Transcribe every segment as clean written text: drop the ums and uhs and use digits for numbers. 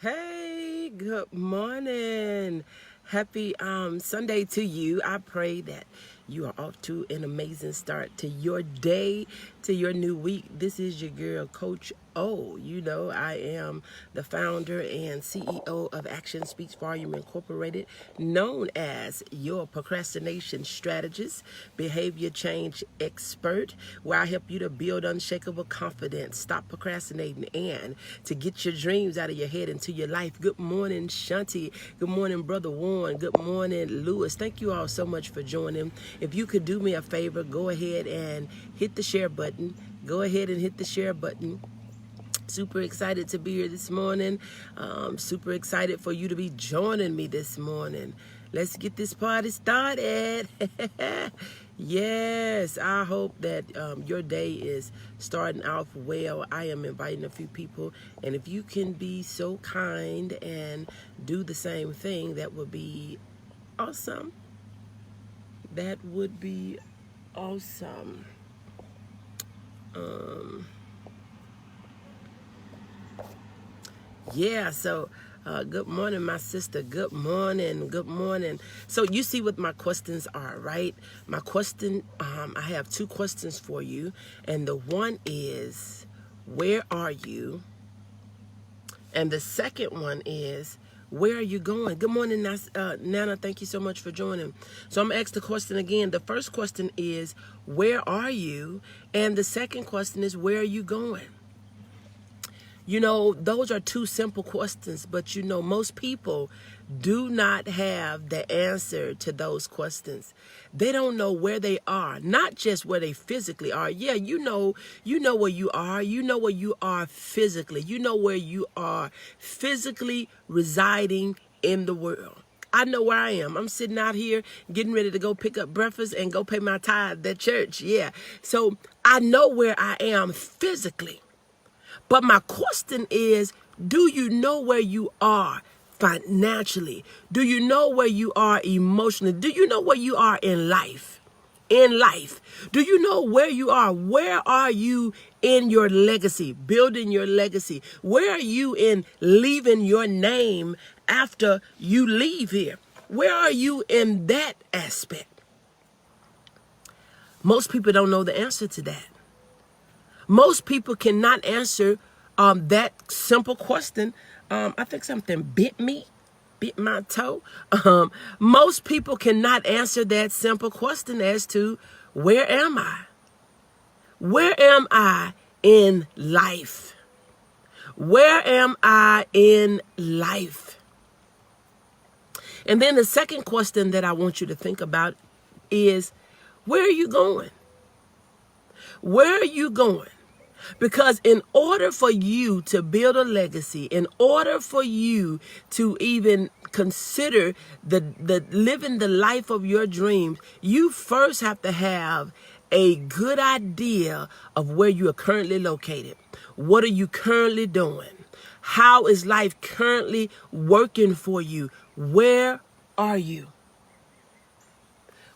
Hey, good morning. Happy Sunday to you. I pray that you are off to an amazing start to your day, to your new week. This is your girl, Coach O. You know, I am the founder and CEO of Action Speaks Volume Incorporated, known as your procrastination strategist, behavior change expert, where I help you to build unshakable confidence, stop procrastinating, and to get your dreams out of your head into your life. Good morning, Shanti. Good morning, Brother Warren. Good morning, Lewis. Thank you all so much for joining. If you could do me a favor, go ahead and hit the share button. Go ahead and hit the share button. Super excited to be here this morning. Super excited for you to be joining me this morning. Let's get this party started. Yes, I hope that your day is starting off well. I am inviting a few people, and if you can be so kind and do the same thing, that would be awesome. That would be awesome. Yeah, so good morning, my sister. Good morning. Good morning. So you see what my questions are, right? My question, I have two questions for you. And the one is, where are you? And the second one is, where are you going? Good morning, Nana. Thank you so much for joining. So I'm going to ask the question again. The first question is, where are you? And the second question is, where are you going? You know, those are two simple questions, but you know, most people do not have the answer to those questions. They don't know where they are, not just where they physically are. Yeah, you know where you are. You know where you are physically. You know where you are physically residing in the world. I know where I am. I'm sitting out here getting ready to go pick up breakfast and go pay my tithe at church. Yeah. So I know where I am physically. But my question is, do you know where you are financially? Do you know where you are emotionally? Do you know where you are in life? In life. Do you know where you are? Where are you in your legacy, building your legacy? Where are you in leaving your name after you leave here? Where are you in that aspect? Most people don't know the answer to that. Most people cannot answer that simple question. I think something bit my toe. Most people cannot answer that simple question as to, where am I? Where am I in life? Where am I in life? And then the second question that I want you to think about is, where are you going? Where are you going? Because in order for you to build a legacy, in order for you to even consider the living the life of your dreams, you first have to have a good idea of where you are currently located. What are you currently doing? How is life currently working for you? Where are you?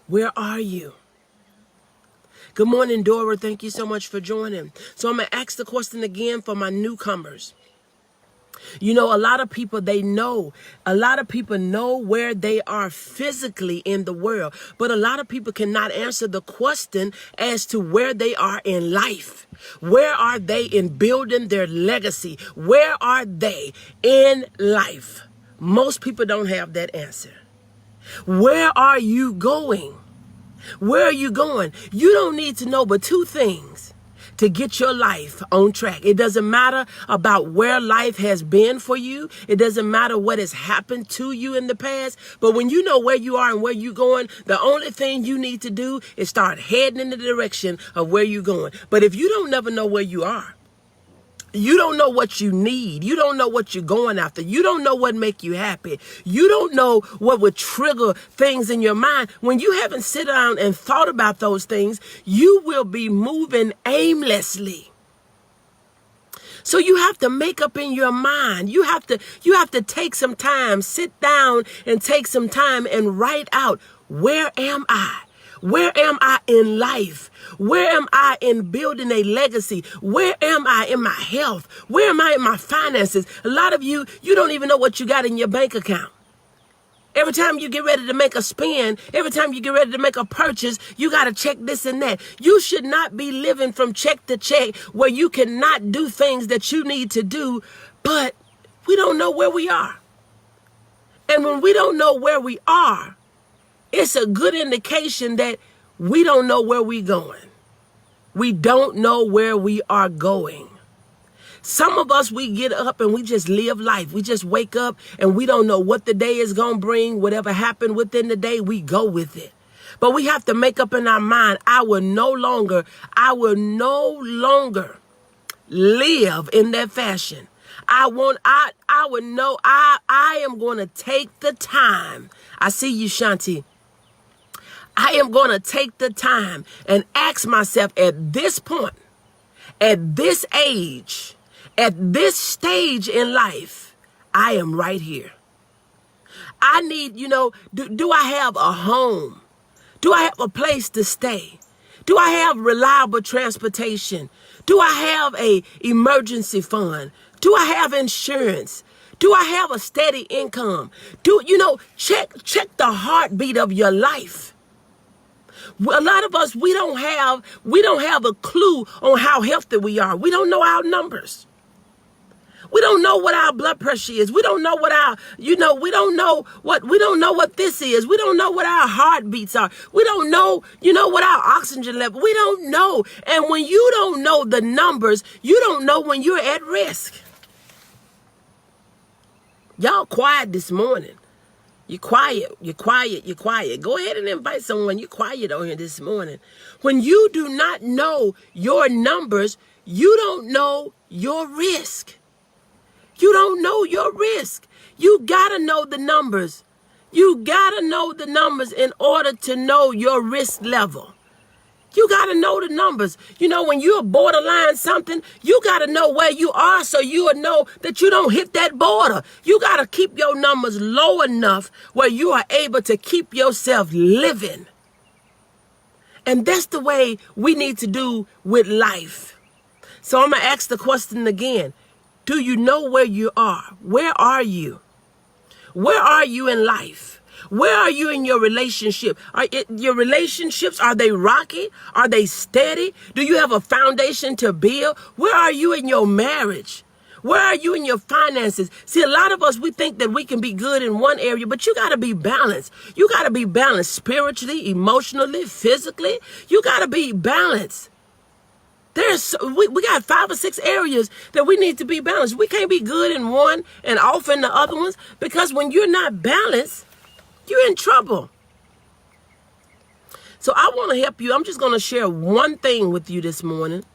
Where are you? Good morning, Dora. Thank you so much for joining. So I'm going to ask the question again for my newcomers. You know, a lot of people know where they are physically in the world, but a lot of people cannot answer the question as to where they are in life. Where are they in building their legacy? Where are they in life? Most people don't have that answer. Where are you going? Where are you going? You don't need to know but two things to get your life on track. It doesn't matter about where life has been for you. It doesn't matter what has happened to you in the past. But when you know where you are and where you're going, the only thing you need to do is start heading in the direction of where you're going. But if you don't never know where you are, you don't know what you need. You don't know what you're going after. You don't know what make you happy. You don't know what would trigger things in your mind. When you haven't sit down and thought about those things, you will be moving aimlessly. So you have to make up in your mind. You have to take some time, sit down and take some time and write out, where am I? Where am I in life? Where am I in building a legacy? Where am I in my health? Where am I in my finances? A lot of you don't even know what you got in your bank account. Every time you get ready to make a spend, every time you get ready to make a purchase, you got to check this and that. You should not be living from check to check where you cannot do things that you need to do, but we don't know where we are. And when we don't know where we are, it's a good indication that we don't know where we're going. We don't know where we are going. Some of us, we get up and we just live life. We just wake up and we don't know what the day is going to bring. Whatever happened within the day, we go with it. But we have to make up in our mind, I will no longer live in that fashion. I am going to take the time. I see you, Shanti. I am going to take the time and ask myself at this point, at this age, at this stage in life, I am right here. I need, do I have a home? Do I have a place to stay? Do I have reliable transportation? Do I have a emergency fund? Do I have insurance? Do I have a steady income? Check the heartbeat of your life. A lot of us, we don't have a clue on how healthy we are. We don't know our numbers. We don't know what our blood pressure is. We don't know what we don't know what this is. We don't know what our heartbeats are. We don't know, what our oxygen level. We don't know. And when you don't know the numbers, you don't know when you're at risk. Y'all quiet this morning. You're quiet. Go ahead and invite someone. You're quiet on here this morning. When you do not know your numbers, you don't know your risk. You don't know your risk. You got to know the numbers. You got to know the numbers in order to know your risk level. You got to know the numbers. When you're borderline something, you got to know where you are so you will know that you don't hit that border. You got to keep your numbers low enough where you are able to keep yourself living. And that's the way we need to do with life. So I'm going to ask the question again. Do you know where you are? Where are you? Where are you in life? Where are you in your relationship? Your relationships, are they rocky? Are they steady? Do you have a foundation to build? Where are you in your marriage? Where are you in your finances? See, a lot of us, we think that we can be good in one area, but you got to be balanced. You got to be balanced spiritually, emotionally, physically. You got to be balanced. We got 5 or 6 areas that we need to be balanced. We can't be good in one and off in the other ones, because when you're not balanced, you're in trouble. So I want to help you. I'm just going to share one thing with you this morning.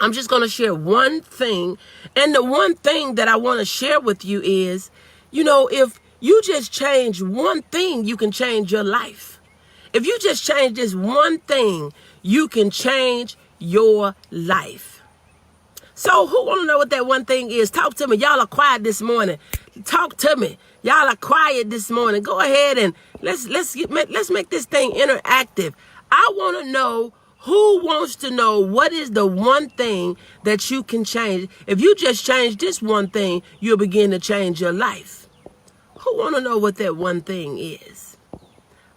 I'm just going to share one thing. And the one thing that I want to share with you is, if you just change one thing, you can change your life. If you just change this one thing, you can change your life. So who want to know what that one thing is? Talk to me. Y'all are quiet this morning. Talk to me. Y'all are quiet this morning. Go ahead and let's make this thing interactive. I want to know, who wants to know what is the one thing that you can change. If you just change this one thing, you'll begin to change your life. Who want to know what that one thing is?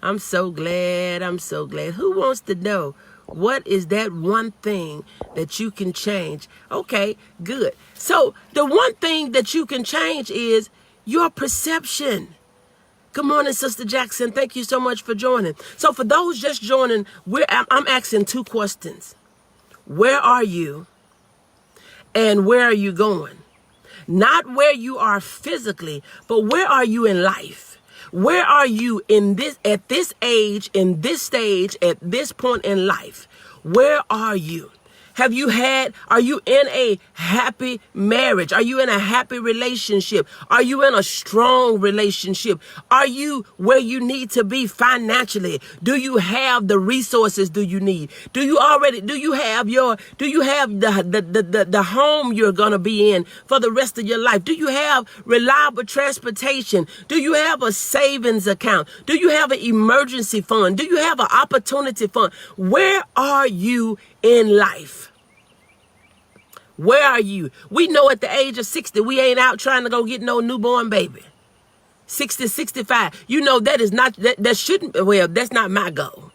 I'm so glad. Who wants to know? What is that one thing that you can change? Okay, good. So the one thing that you can change is your perception. Good morning, Sister Jackson. Thank you so much for joining. So for those just joining, I'm asking 2 questions. Where are you? And where are you going? Not where you are physically, but where are you in life? Where are you at this age, in this stage, at this point in life? Where are you? Are you in a happy marriage? Are you in a happy relationship? Are you in a strong relationship? Are you where you need to be financially? Do you have the resources do you need? Do you have the home you're going to be in for the rest of your life? Do you have reliable transportation? Do you have a savings account? Do you have an emergency fund? Do you have an opportunity fund? Where are you in life? Where are you? We know at the age of 60, we ain't out trying to go get no newborn baby. 60, 65. You know, that is not, that shouldn't, well, that's not my goal.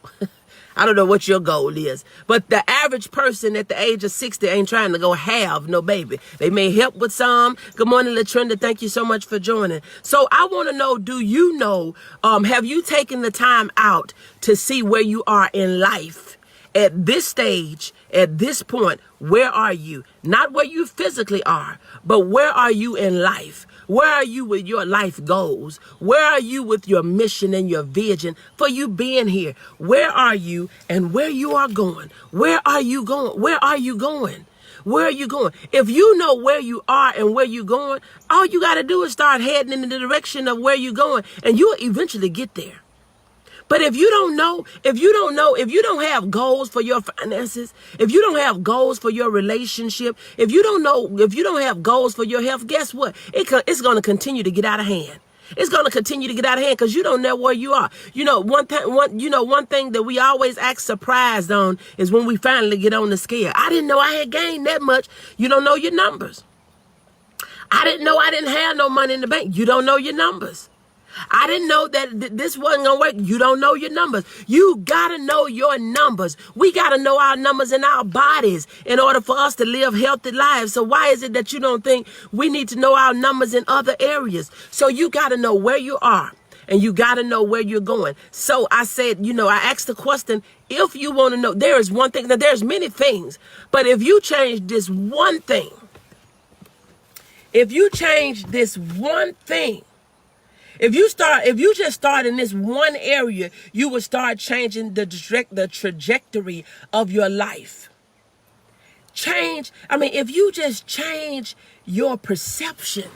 I don't know what your goal is, but the average person at the age of 60 ain't trying to go have no baby. They may help with some. Good morning, LaTrinda. Thank you so much for joining. So I want to know, do you know, have you taken the time out to see where you are in life? At this stage, at this point, where are you? Not where you physically are, but where are you in life? Where are you with your life goals? Where are you with your mission and your vision for you being here? Where are you and where you are going? Where are you going? Where are you going? Where are you going? If you know where you are and where you're going, all you got to do is start heading in the direction of where you're going, and you'll eventually get there. But if you don't have goals for your finances, if you don't have goals for your relationship, if you don't have goals for your health, guess what? It's going to continue to get out of hand. It's going to continue to get out of hand because you don't know where you are. You know, one thing that we always act surprised on is when we finally get on the scale. I didn't know I had gained that much. You don't know your numbers. I didn't know I didn't have no money in the bank. You don't know your numbers. I didn't know that this wasn't going to work. You don't know your numbers. You got to know your numbers. We got to know our numbers in our bodies in order for us to live healthy lives. So why is it that you don't think we need to know our numbers in other areas? So you got to know where you are and you got to know where you're going. So I said, I asked the question, if you want to know, there is one thing. Now, there's many things, but if you change this one thing, if you just start in this one area, you will start changing the trajectory of your life. If you just change your perception.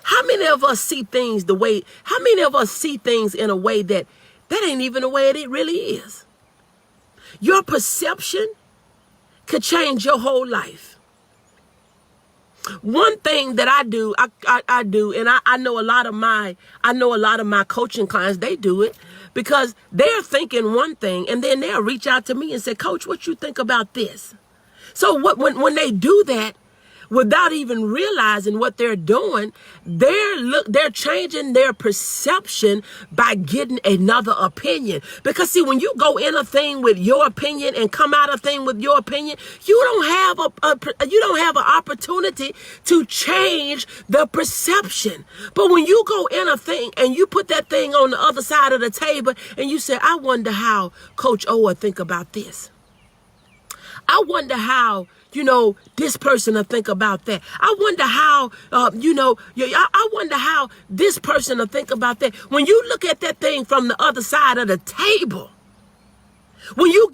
How many of us see things in a way that ain't even the way it really is? Your perception could change your whole life. One thing that I do, and I know a lot of my coaching clients, they do it because they're thinking one thing and then they'll reach out to me and say, Coach, what you think about this? So when they do that, without even realizing what they're doing, they're changing their perception by getting another opinion. Because see, when you go in a thing with your opinion and come out of a thing with your opinion, you don't have an opportunity to change the perception. But when you go in a thing and you put that thing on the other side of the table and you say, I wonder how Coach O will think about this. I wonder how, this person will think about that. I wonder how, I wonder how this person will think about that. When you look at that thing from the other side of the table, when you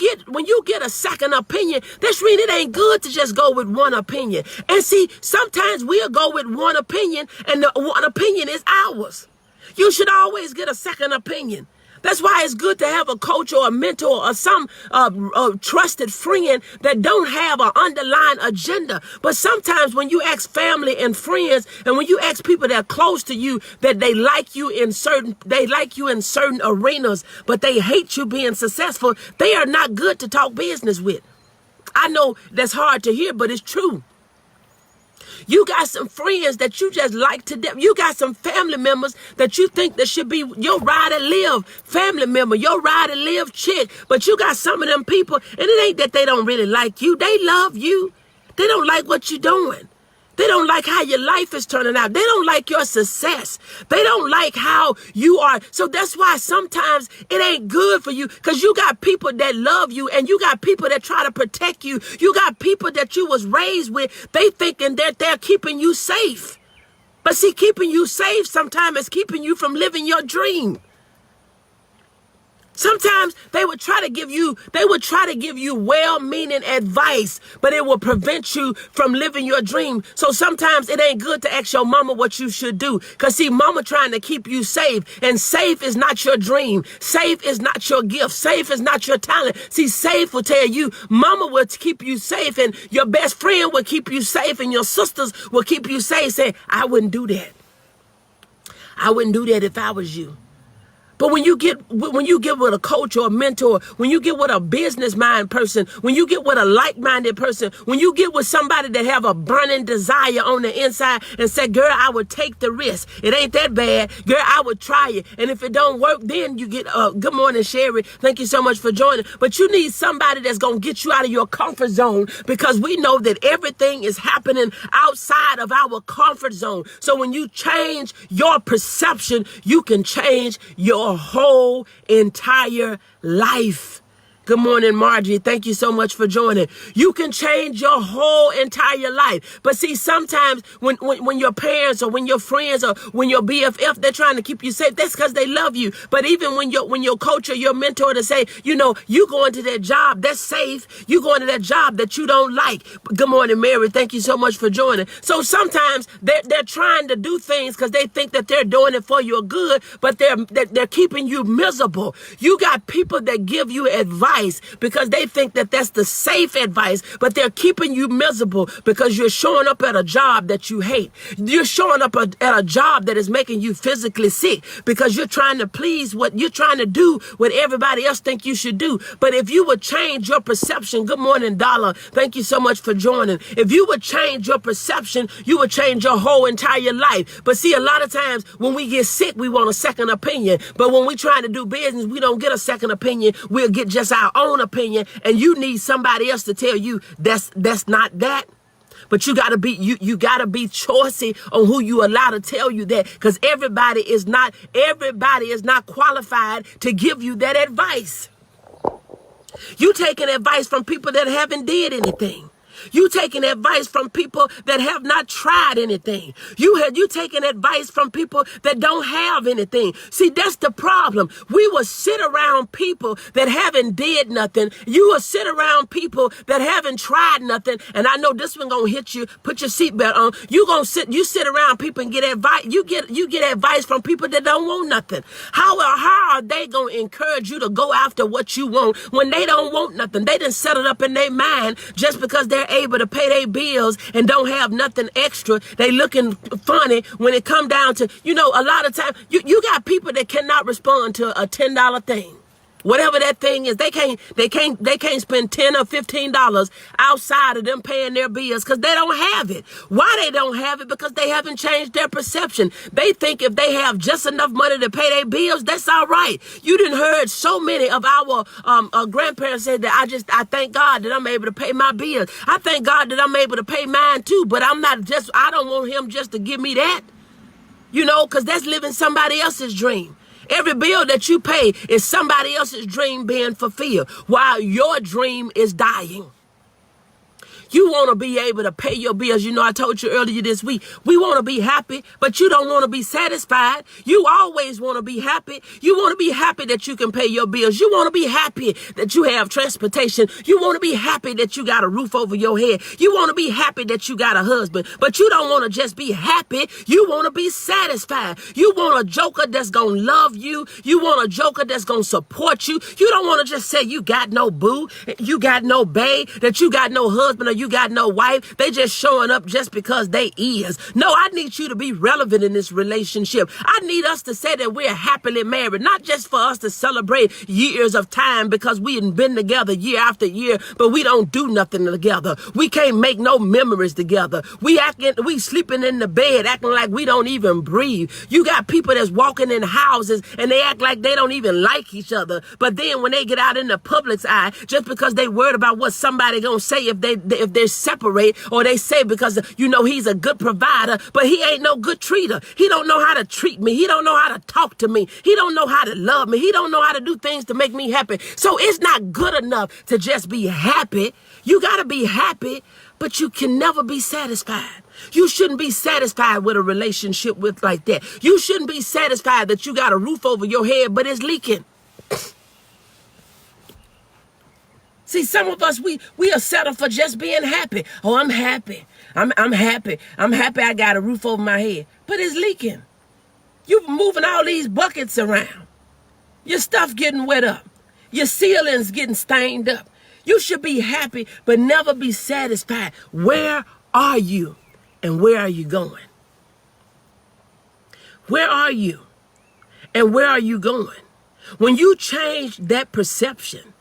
get a second opinion, that's mean it ain't good to just go with one opinion. And see, sometimes we'll go with one opinion and the one opinion is ours. You should always get a second opinion. That's why it's good to have a coach or a mentor or some trusted friend that don't have an underlying agenda. But sometimes when you ask family and friends, and when you ask people that are close to you, that they like you in certain arenas, but they hate you being successful, they are not good to talk business with. I know that's hard to hear, but it's true. You got some friends that you just like to death. You got some family members that you think that should be your ride and live family member, your ride and live chick. But you got some of them people, and it ain't that they don't really like you. They love you. They don't like what you're doing. They don't like how your life is turning out. They don't like your success. They don't like how you are. So that's why sometimes it ain't good for you, because you got people that love you and you got people that try to protect you. You got people that you was raised with. They thinking that they're keeping you safe. But see, keeping you safe sometimes is keeping you from living your dream. Sometimes they would try to give you well-meaning advice, but it will prevent you from living your dream. So sometimes it ain't good to ask your mama what you should do. Because see, mama trying to keep you safe, and safe is not your dream. Safe is not your gift. Safe is not your talent. See, safe will tell you, mama will keep you safe, and your best friend will keep you safe, and your sisters will keep you safe, saying, I wouldn't do that. I wouldn't do that if I was you. But when you get with a coach or a mentor, when you get with a business mind person, when you get with a like-minded person, when you get with somebody that have a burning desire on the inside and say, girl, I would take the risk. It ain't that bad. Girl, I would try it. And if it don't work, then you get, good morning, Sherry. Thank you so much for joining. But you need somebody that's going to get you out of your comfort zone, because we know that everything is happening outside of our comfort zone. So when you change your perception, you can change your whole entire life. Good morning, Margie. Thank you so much for joining. You can change your whole entire life. But see, sometimes when your parents or when your friends or when your BFF, they're trying to keep you safe, that's because they love you. But even when your coach or your mentor to say, you go into that job that's safe, you go into that job that you don't like. Good morning, Mary. Thank you so much for joining. So sometimes they're trying to do things because they think that they're doing it for your good, but they're keeping you miserable. You got people that give you advice because they think that that's the safe advice, but they're keeping you miserable because you're showing up at a job that you hate. You're showing up at a job that is making you physically sick because you're trying to please what you're trying to do, what everybody else think you should do. But if you would change your perception, good morning, Dollar. Thank you so much for joining. If you would change your perception, you would change your whole entire life. But see, a lot of times when we get sick, we want a second opinion. But when we're trying to do business, we don't get a second opinion. We'll get just our own opinion, and you need somebody else to tell you that's not that. But you gotta be you gotta be choosy on who you allow to tell you that, because everybody is not qualified to give you that advice. You taking advice from people that haven't did anything. You taking advice from people that have not tried anything. You taking advice from people that don't have anything. See, that's the problem. We will sit around people that haven't did nothing. You will sit around people that haven't tried nothing. And I know this one gonna hit you. Put your seatbelt on. You sit around people and get advice. You get advice from people that don't want nothing. How are they gonna encourage you to go after what you want when they don't want nothing? They done set it up in their mind just because they're able to pay their bills and don't have nothing extra. They looking funny when it come down to, a lot of time you got people that cannot respond to a $10 thing. Whatever that thing is, they can't spend $10 or $15 outside of them paying their bills because they don't have it. Why they don't have it? Because they haven't changed their perception. They think if they have just enough money to pay their bills, that's all right. You done heard so many of our grandparents say that I thank God that I'm able to pay my bills. I thank God that I'm able to pay mine too, but I don't want him just to give me that, because that's living somebody else's dream. Every bill that you pay is somebody else's dream being fulfilled while your dream is dying. You want to be able to pay your bills. I told you earlier this week, we want to be happy, but you don't want to be satisfied. You always want to be happy. You want to be happy that you can pay your bills. You want to be happy that you have transportation. You want to be happy that you got a roof over your head. You want to be happy that you got a husband, but you don't want to just be happy. You want to be satisfied. You want a joker that's going to love you. You want a joker that's going to support you. You don't want to just say you got no boo, you got no bae, that you got no husband or you got no wife. They just showing up just because they is. No, I need you to be relevant in this relationship. I need us to say that we're happily married, not just for us to celebrate years of time because we have been together year after year, but we don't do nothing together. We can't make no memories together. We sleeping in the bed acting like we don't even breathe. You got people that's walking in houses and they act like they don't even like each other. But then when they get out in the public's eye, just because they worried about what somebody gonna say if they're separate, or they say because he's a good provider, but he ain't no good treater. He don't know how to treat me. He don't know how to talk to me. He don't know how to love me. He don't know how to do things to make me happy. So it's not good enough to just be happy. You got to be happy, but you can never be satisfied. You shouldn't be satisfied with a relationship like that. You shouldn't be satisfied that you got a roof over your head, but it's leaking. See, some of us, we are settled for just being happy. Oh, I'm happy. I'm happy. I'm happy I got a roof over my head. But it's leaking. You're moving all these buckets around. Your stuff getting wet up. Your ceiling's getting stained up. You should be happy, but never be satisfied. Where are you? And where are you going? Where are you? And where are you going? When you change that perception,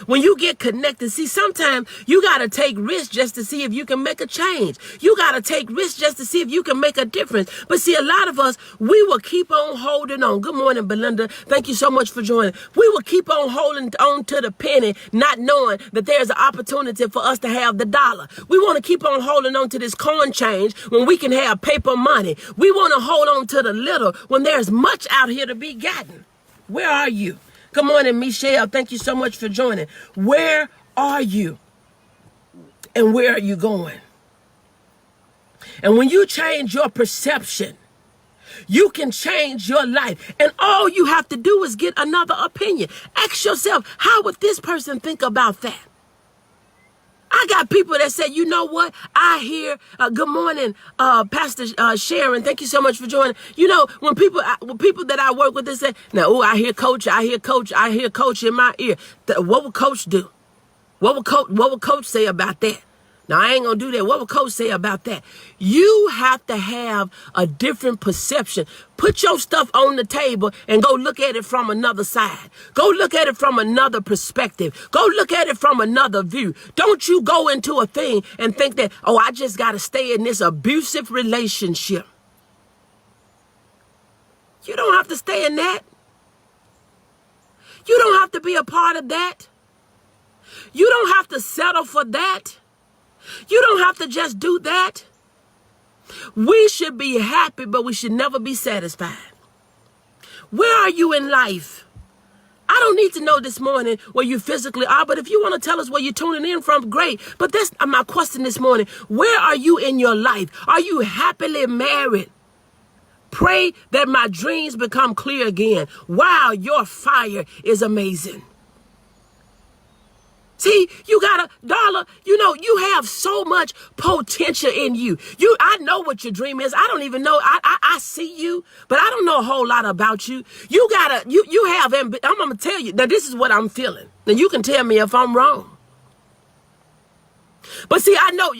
when you get connected, see, sometimes you got to take risks just to see if you can make a change. You got to take risks just to see if you can make a difference. But see, a lot of us, we will keep on holding on. Good morning, Belinda. Thank you so much for joining. We will keep on holding on to the penny, not knowing that there's an opportunity for us to have the dollar. We want to keep on holding on to this coin change when we can have paper money. We want to hold on to the little when there's much out here to be gotten. Where are you? Good morning, Michelle. Thank you so much for joining. Where are you? And where are you going? And when you change your perception, you can change your life. And all you have to do is get another opinion. Ask yourself, how would this person think about that? I got people that say, you know what? I hear, good morning, Pastor Sharon. Thank you so much for joining. You know, when people that I work with, they say, now, oh, I hear coach in my ear. What would coach do? What would coach say about that? Now, I ain't going to do that. What would coach say about that? You have to have a different perception. Put your stuff on the table and go look at it from another side. Go look at it from another perspective. Go look at it from another view. Don't you go into a thing and think that, oh, I just got to stay in this abusive relationship. You don't have to stay in that. You don't have to be a part of that. You don't have to settle for that. You don't have to just do that. We should be happy, but we should never be satisfied. Where are you in life? I don't need to know this morning where you physically are, but if you want to tell us where you're tuning in from, great. But that's my question this morning. Where are you in your life? Are you happily married? Pray that my dreams become clear again. Wow, your fire is amazing. See, you got a dollar, you know, you have so much potential in you. I know what your dream is. I don't even know. I see you, but I don't know a whole lot about you. You have, I'm going to tell you that this is what I'm feeling. Now you can tell me if I'm wrong. But see, I know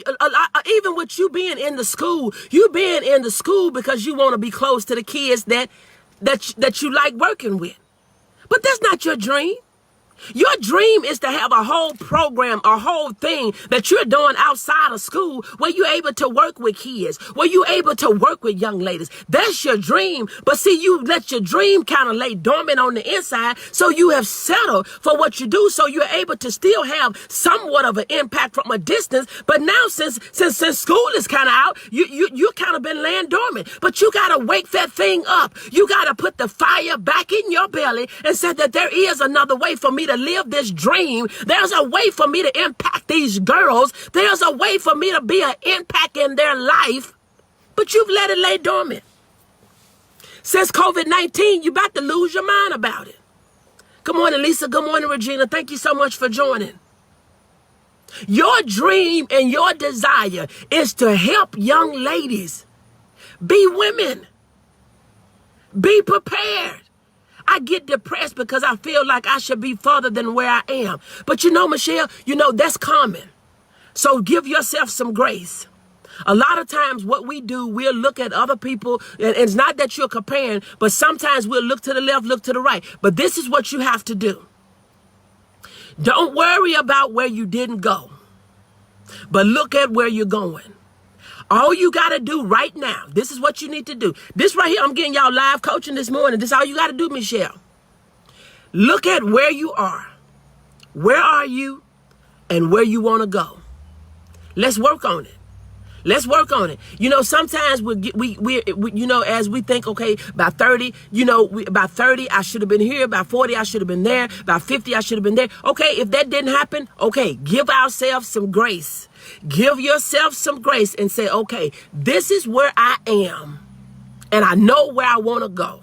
even with you being in the school, you being in the school because you want to be close to the kids that you like working with. But that's not your dream. Your dream is to have a whole program, a whole thing that you're doing outside of school where you're able to work with kids, where you're able to work with young ladies. That's your dream. But see, you let your dream kind of lay dormant on the inside. So you have settled for what you do. So you're able to still have somewhat of an impact from a distance. But now since school is kind of out, you kind of been laying dormant. But you got to wake that thing up. You got to put the fire back in your belly and say that there is another way for me to live this dream. There's a way for me to impact these girls. There's a way for me to be an impact in their life. But you've let it lay dormant. Since COVID-19, you're about to lose your mind about it. Good morning, Lisa. Good morning, Regina. Thank you so much for joining. Your dream and your desire is to help young ladies be women. Be prepared. I get depressed because I feel like I should be further than where I am. But you know, Michelle, you know, that's common. So give yourself some grace. A lot of times what we do, we'll look at other people, and it's not that you're comparing, but sometimes we'll look to the left, look to the right. But this is what you have to do. Don't worry about where you didn't go, but look at where you're going. All you got to do right now, this is what you need to do. This right here, I'm getting y'all live coaching this morning. This is all you got to do, Michelle. Look at where you are. Where are you and where you want to go? Let's work on it. Let's work on it. You know, sometimes we you know, as we think, okay, by 30, you know, by 30, I should have been here. By 40, I should have been there. By 50, I should have been there. Okay, if that didn't happen, okay, give ourselves some grace. Give yourself some grace and say, okay, this is where I am, and I know where I want to go.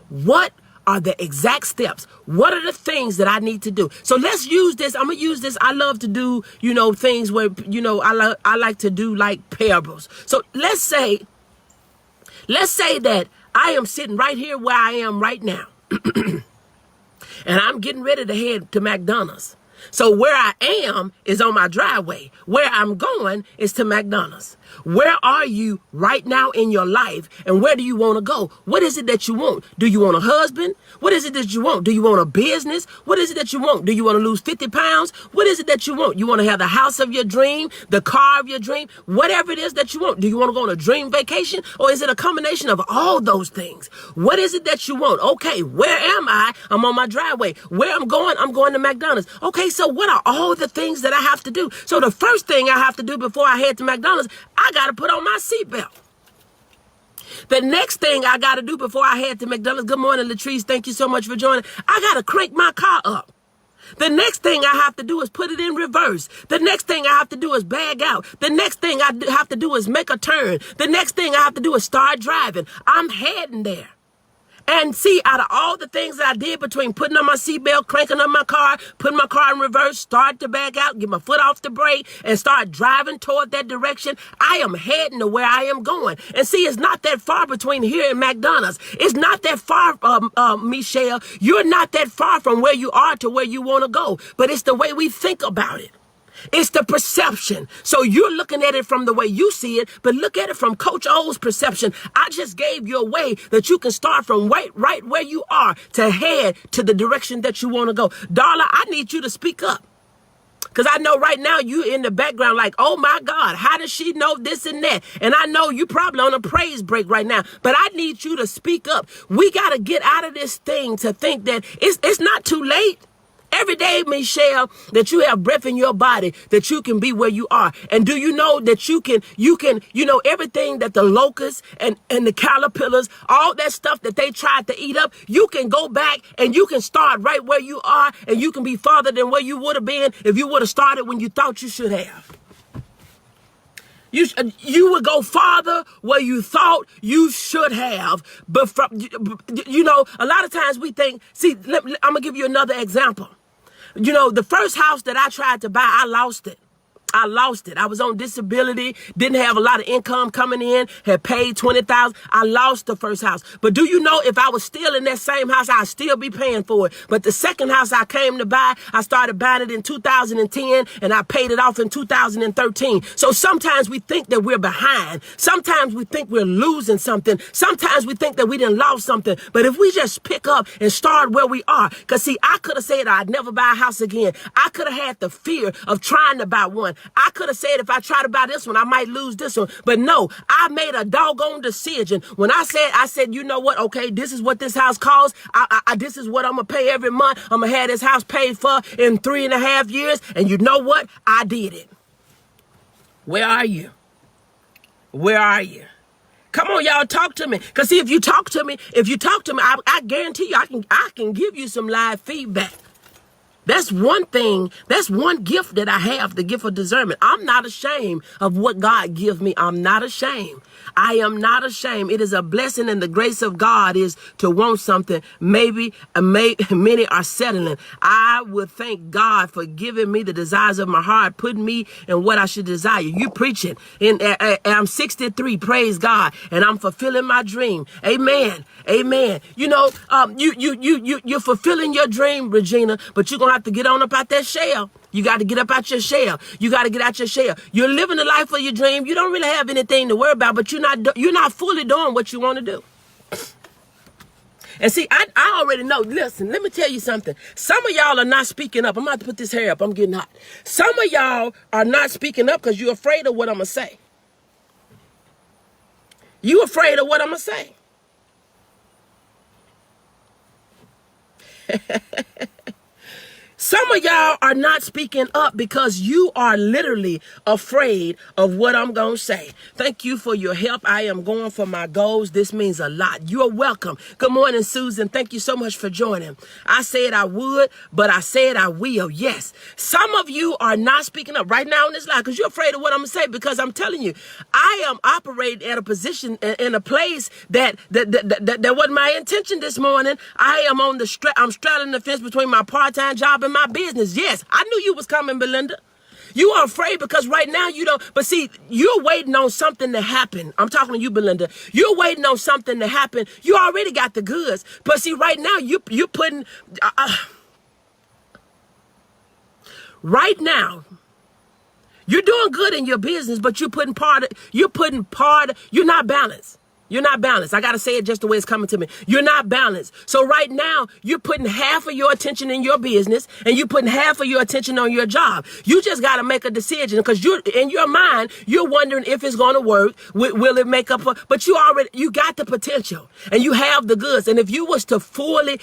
What are the exact steps. What are the things that I need to do? So let's use this. I'm going to use this. I love to do, things where, I like to do like parables. So let's say that I am sitting right here where I am right now. And I'm getting ready to head to McDonald's. So where I am is on my driveway. Where I'm going is to McDonald's. Where are you right now in your life, and where do you want to go? What is it that you want? Do you want a husband? What is it that you want? Do you want a business? What is it that you want? Do you want to lose 50 pounds? What is it that you want? You want to have the house of your dream, the car of your dream, whatever it is that you want. Do you want to go on a dream vacation, or is it a combination of all those things? What is it that you want? Okay, where am I? I'm on my driveway. Where I'm going to McDonald's. Okay, so what are all the things that I have to do? So the first thing I have to do before I head to McDonald's, I got to put on my seatbelt. The next thing I got to do before I head to McDonald's, good morning, Latrice, thank you so much for joining. I got to crank my car up. The next thing I have to do is put it in reverse. The next thing I have to do is bag out. The next thing I have to do is make a turn. The next thing I have to do is start driving. I'm heading there. And see, out of all the things that I did between putting on my seatbelt, cranking up my car, putting my car in reverse, start to back out, get my foot off the brake, and start driving toward that direction, I am heading to where I am going. And see, it's not that far between here and McDonald's. It's not that far, Michelle. You're not that far from where you are to where you want to go. But it's the way we think about it. It's the perception. So you're looking at it from the way you see it, but look at it from Coach O's perception. I just gave you a way that you can start from right where you are to head to the direction that you want to go. Darla, I need you to speak up. Because I know right now you in the background like, oh my God, how does she know this and that? And I know you probably on a praise break right now, but I need you to speak up. We got to get out of this thing to think that it's not too late. Every day, Michelle, that you have breath in your body, that you can be where you are. And do you know that you can, everything that the locusts and the caterpillars, all that stuff that they tried to eat up, you can go back and you can start right where you are, and you can be farther than where you would have been if you would have started when you thought you should have. You would go farther where you thought you should have. But a lot of times we think, see, I'm going to give you another example. The first house that I tried to buy, I lost it. I was on disability, didn't have a lot of income coming in, had paid $20,000. I lost the first house. But do you know if I was still in that same house, I'd still be paying for it. But the second house I came to buy, I started buying it in 2010 and I paid it off in 2013. So sometimes we think that we're behind. Sometimes we think we're losing something. Sometimes we think that we didn't lose something. But if we just pick up and start where we are, because see, I could have said I'd never buy a house again. I could have had the fear of trying to buy one. I could have said if I try to buy this one, I might lose this one. But no, I made a doggone decision. When I said, you know what? Okay, this is what this house costs. This is what I'm going to pay every month. I'm going to have this house paid for in 3.5 years. And you know what? I did it. Where are you? Where are you? Come on, y'all, talk to me. Because see, if you talk to me, I guarantee you I can give you some live feedback. That's one thing. That's one gift that I have, the gift of discernment. I'm not ashamed of what God gives me. I'm not ashamed. I am not ashamed. It is a blessing, and the grace of God is to want something. Many are settling. I would thank God for giving me the desires of my heart, putting me in what I should desire. You preach it. And I'm 63. Praise God. And I'm fulfilling my dream. Amen. Amen. You're fulfilling your dream, Regina, but you're going to have to get on up out that shell. You got to get up out your shell. You got to get out your shell. You're living the life of your dream. You don't really have anything to worry about, but you're not fully doing what you want to do. And see, I already know. Listen, let me tell you something. Some of y'all are not speaking up. I'm about to put this hair up. I'm getting hot. Some of y'all are not speaking up because you're afraid of what I'm going to say. You afraid of what I'm going to say. Some of y'all are not speaking up because you are literally afraid of what I'm going to say. Thank you for your help. I am going for my goals. This means a lot. You're welcome. Good morning, Susan. Thank you so much for joining. I said I would, but I said I will. Yes. Some of you are not speaking up right now in this life because you're afraid of what I'm going to say, because I'm telling you, I am operating at a position in a place that wasn't my intention this morning. I am on I'm straddling the fence between my part-time job and my business. Yes, I knew you was coming, Belinda. You are afraid because right now you don't. But see, you're waiting on something to happen. I'm talking to you, Belinda. You're waiting on something to happen. You already got the goods. But see, right now you're putting. Right now, you're doing good in your business, but you're not balanced. You're not balanced. I got to say it just the way it's coming to me. You're not balanced. So right now, you're putting half of your attention in your business and you're putting half of your attention on your job. You just got to make a decision because in your mind, you're wondering if it's going to work. Will it make up for, but you got the potential and you have the goods. And if you was to fully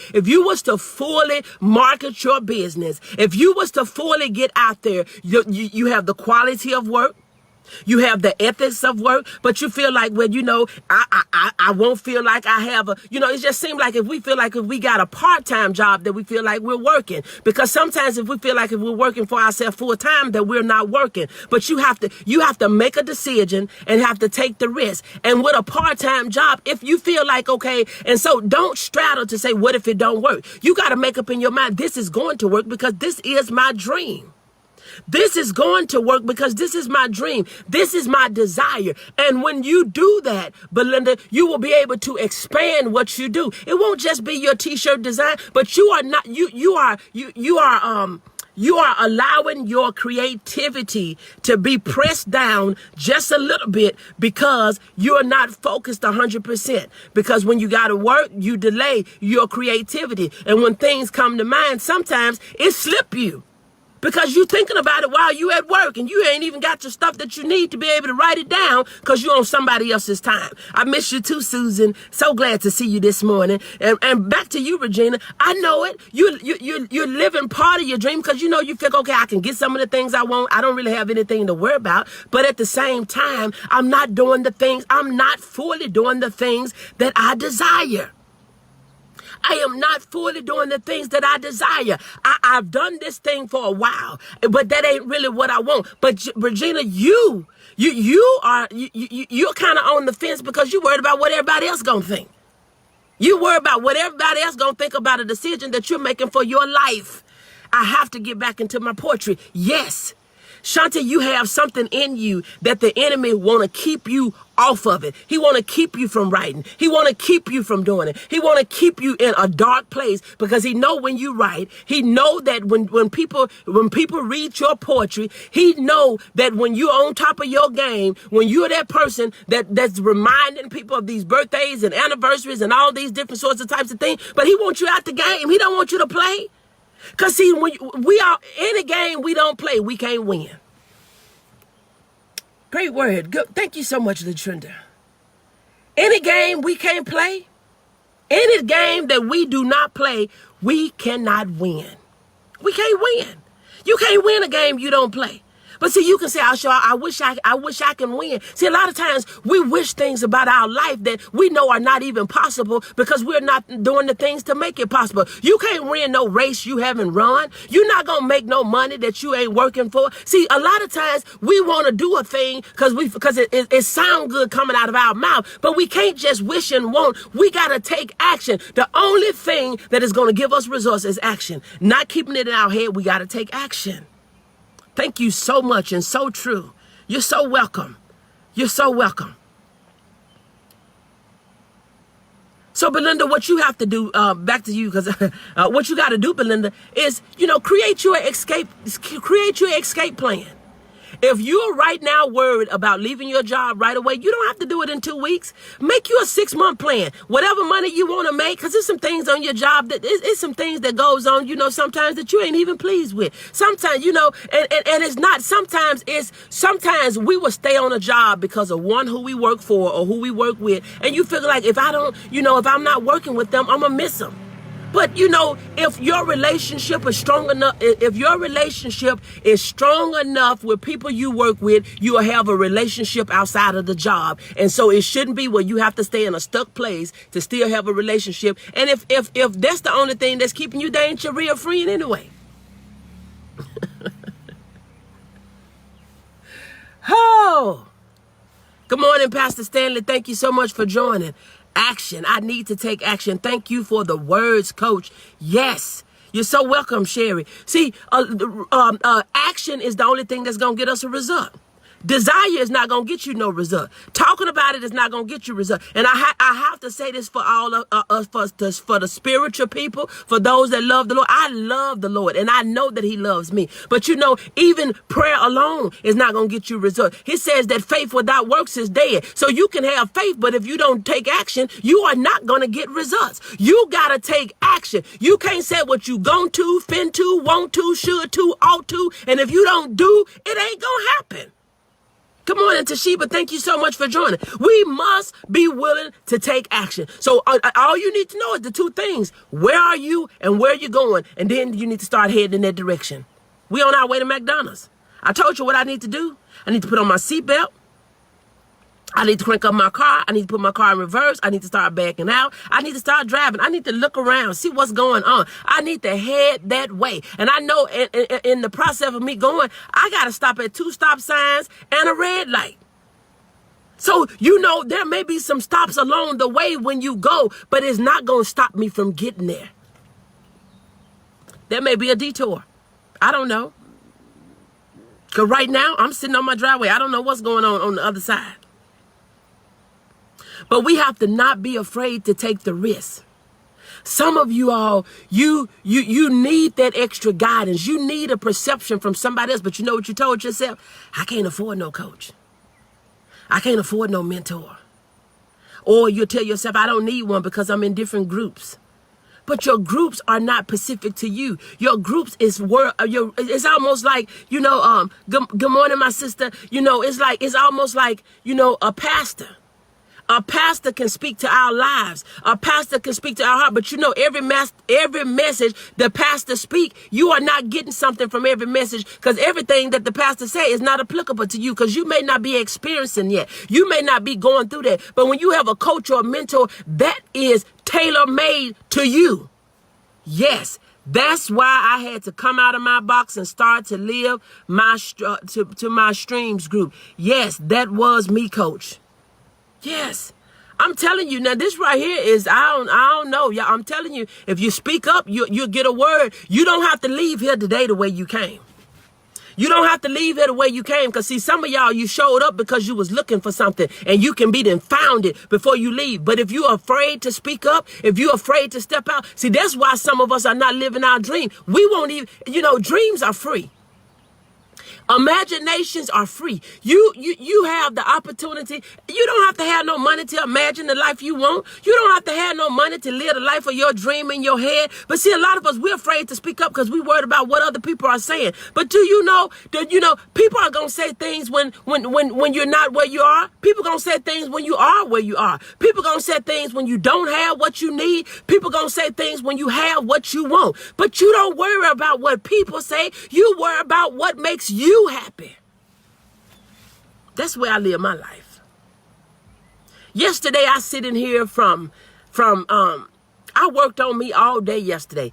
market your business, if you was to fully get out there, you have the quality of work. You have the ethics of work, but you feel like, well, I won't feel like I have it just seems like if we got a part-time job that we feel like we're working, because sometimes if we feel like if we're working for ourselves full-time that we're not working, but you have to make a decision and have to take the risk. And with a part-time job, if you feel like, okay, and so don't straddle to say, what if it don't work? You got to make up in your mind, this is going to work because this is my dream. This is going to work because this is my dream. This is my desire. And when you do that, Belinda, you will be able to expand what you do. It won't just be your t-shirt design, but you are allowing your creativity to be pressed down just a little bit because you're not focused 100%. Because when you got to work, you delay your creativity. And when things come to mind, sometimes it slip you. Because you're thinking about it while you at work and you ain't even got your stuff that you need to be able to write it down because you're on somebody else's time. I miss you too, Susan. So glad to see you this morning. And back to you, Regina. I know it. You're living part of your dream because you think, okay, I can get some of the things I want. I don't really have anything to worry about. But at the same time, I'm not fully doing the things that I desire. I am not fully doing the things that I desire. I've done this thing for a while, but that ain't really what I want. But Regina, you're kind of on the fence because you're worried about what everybody else gonna think. You worry about what everybody else gonna think about a decision that you're making for your life. I have to get back into my poetry. Yes. Shante, you have something in you that the enemy want to keep you off of it. He want to keep you from writing. He want to keep you from doing it. He want to keep you in a dark place because he know when you write, he know that when people read your poetry, he know that when you're on top of your game, when you're that person that's reminding people of these birthdays and anniversaries and all these different sorts of types of things, but he wants you out the game. He don't want you to play. Because see, when we are in a game we don't play, we can't win. Great word. Good. Thank you so much, Latrinda. Any game we can't play, any game that we do not play, we cannot win. We can't win. You can't win a game you don't play. But see, you can say, I wish I can win. See, a lot of times we wish things about our life that we know are not even possible because we're not doing the things to make it possible. You can't win no race you haven't run. You're not going to make no money that you ain't working for. See, a lot of times we want to do a thing because it sounds good coming out of our mouth, but we can't just wish and want. We got to take action. The only thing that is going to give us results is action. Not keeping it in our head. We got to take action. Thank you so much and so true. You're so welcome. You're so welcome. So, Belinda, what you have to do, back to you, because what you got to do, Belinda, is, create your escape plan. If you're right now worried about leaving your job right away, you don't have to do it in 2 weeks. Make you a 6-month plan. Whatever money you want to make, because there's some things on your job that it's some things that goes on, sometimes that you ain't even pleased with. Sometimes, and it's not, sometimes we will stay on a job because of one who we work for or who we work with. And you feel like if I'm not working with them, I'm going to miss them. But you know, if your relationship is strong enough, if your relationship is strong enough with people you work with, you will have a relationship outside of the job. And so it shouldn't be where you have to stay in a stuck place to still have a relationship. And if that's the only thing that's keeping you, they ain't your real friend anyway. Oh, good morning, Pastor Stanley. Thank you so much for joining. Action. I need to take action. Thank you for the words, Coach. Yes. You're so welcome, Sherry. See, action is the only thing that's going to get us a result. Desire is not going to get you no result. Talking about it is not going to get you result. And I have to say this for all of us, for the spiritual people, for those that love the Lord. I love the Lord, and I know that he loves me. But you know, even prayer alone is not going to get you result. He says that faith without works is dead. So you can have faith, but if you don't take action, you are not going to get results. You got to take action. You can't say what you going to, fin to, want to, should to, ought to. And if you don't do, it ain't going to happen. Good morning, Toshiba. Thank you so much for joining. We must be willing to take action. So all you need to know is the two things. Where are you and where you're going? And then you need to start heading in that direction. We on our way to McDonald's. I told you what I need to do. I need to put on my seatbelt. I need to crank up my car. I need to put my car in reverse. I need to start backing out. I need to start driving. I need to look around, see what's going on. I need to head that way. And I know in the process of me going, I got to stop at 2 stop signs and a red light. So, you know, there may be some stops along the way when you go, but it's not going to stop me from getting there. There may be a detour. I don't know. Because right now, I'm sitting on my driveway. I don't know what's going on the other side. But we have to not be afraid to take the risk. Some of you all, you need that extra guidance. You need a perception from somebody else. But you know what you told yourself? I can't afford no coach. I can't afford no mentor. Or you tell yourself, I don't need one because I'm in different groups. But your groups are not specific to you. Your groups is it's almost like, you know, good morning, my sister. You know, it's almost like, you know, a pastor. A pastor can speak to our lives. A pastor can speak to our heart. But you know, every message the pastor speak, you are not getting something from every message, because everything that the pastor say is not applicable to you, because you may not be experiencing yet. You may not be going through that. But when you have a coach or a mentor, that is tailor-made to you. Yes. That's why I had to come out of my box and start to live to my streams group. Yes, that was me, Coach. Yes, I'm telling you now, this right here is, I don't know. Yeah, I'm telling you, if you speak up, you'll get a word. You don't have to leave here today the way you came. You don't have to leave here the way you came, because see, some of y'all, you showed up because you was looking for something, and you can be then found it before you leave. But if you're afraid to speak up, if you're afraid to step out, see, that's why some of us are not living our dream. We won't even, you know, dreams are free. Imaginations are free. You have the opportunity. You don't have to have no money to imagine the life you want. You don't have to have no money to live the life of your dream in your head. But see, a lot of us, we're afraid to speak up because we're worried about what other people are saying. But do you know that, you know, people are going to say things when you're not where you are. People going to say things when you are where you are. People going to say things when you don't have what you need. People going to say things when you have what you want. But you don't worry about what people say. You worry about what makes you happy. That's where I live my life. Yesterday, I sit in here I worked on me all day yesterday.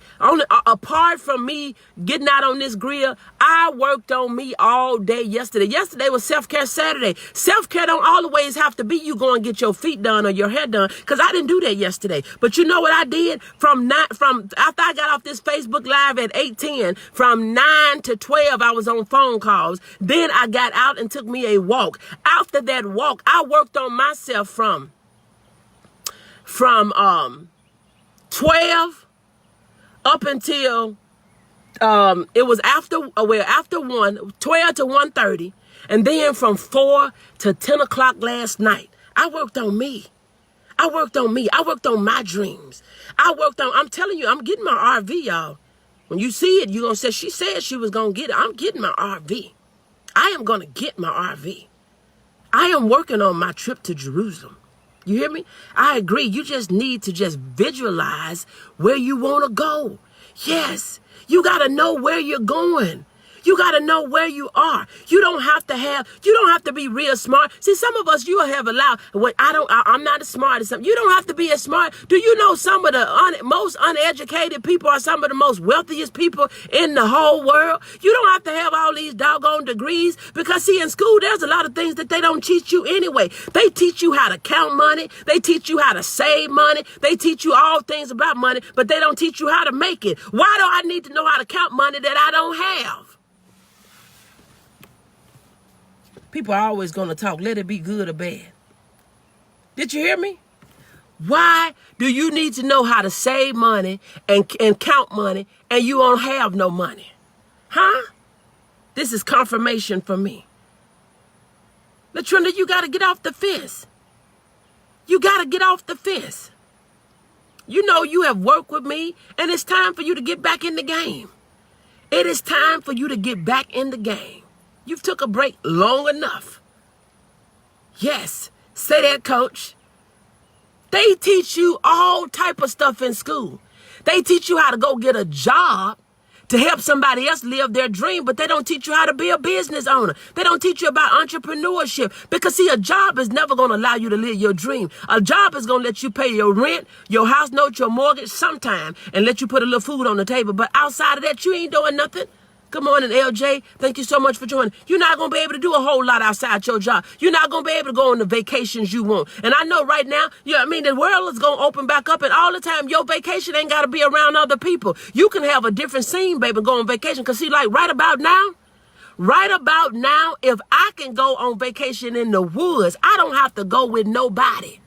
Apart from me getting out on this grill, I worked on me all day yesterday. Yesterday was Self-Care Saturday. Self-care don't always have to be you go and get your feet done or your hair done, because I didn't do that yesterday. But you know what I did? From after I got off this Facebook Live at 8:10, from 9 to 12, I was on phone calls. Then I got out and took me a walk. After that walk, I worked on myself from 12 up until it was after 12 to 1:30, and then from 4 to 10 o'clock last night, I worked on me. I worked on my dreams. I'm telling you, I'm getting my RV, y'all. When you see it, you're going to say, she said she was going to get it. I'm getting my RV. I am going to get my RV. I am working on my trip to Jerusalem. You hear me? I agree. You just need to just visualize where you want to go. Yes, you got to know where you're going. You got to know where you are. You don't have to be real smart. See, some of us, you have allowed, I'm not as smart as some. You don't have to be as smart. Do you know some of the most uneducated people are some of the most wealthiest people in the whole world? You don't have to have all these doggone degrees because, see, in school, there's a lot of things that they don't teach you anyway. They teach you how to count money. They teach you how to save money. They teach you all things about money, but they don't teach you how to make it. Why do I need to know how to count money that I don't have? People are always going to talk, let it be good or bad. Did you hear me? Why do you need to know how to save money and count money and you don't have no money? Huh? This is confirmation for me. Latrina, you got to get off the fence. You got to get off the fence. You know you have worked with me, and it's time for you to get back in the game. It is time for you to get back in the game. You've took a break long enough. Yes, say that, coach. They teach you all type of stuff in school. They teach you how to go get a job to help somebody else live their dream, but they don't teach you how to be a business owner. They don't teach you about entrepreneurship because, see, a job is never going to allow you to live your dream. A job is going to let you pay your rent, your house note, your mortgage sometime, and let you put a little food on the table. But outside of that, you ain't doing nothing. Good morning, LJ. Thank you so much for joining. You're not going to be able to do a whole lot outside your job. You're not going to be able to go on the vacations you want. And I know right now, the world is going to open back up, and all the time, your vacation ain't got to be around other people. You can have a different scene, baby, go on vacation. Because, see, like right about now, if I can go on vacation in the woods, I don't have to go with nobody.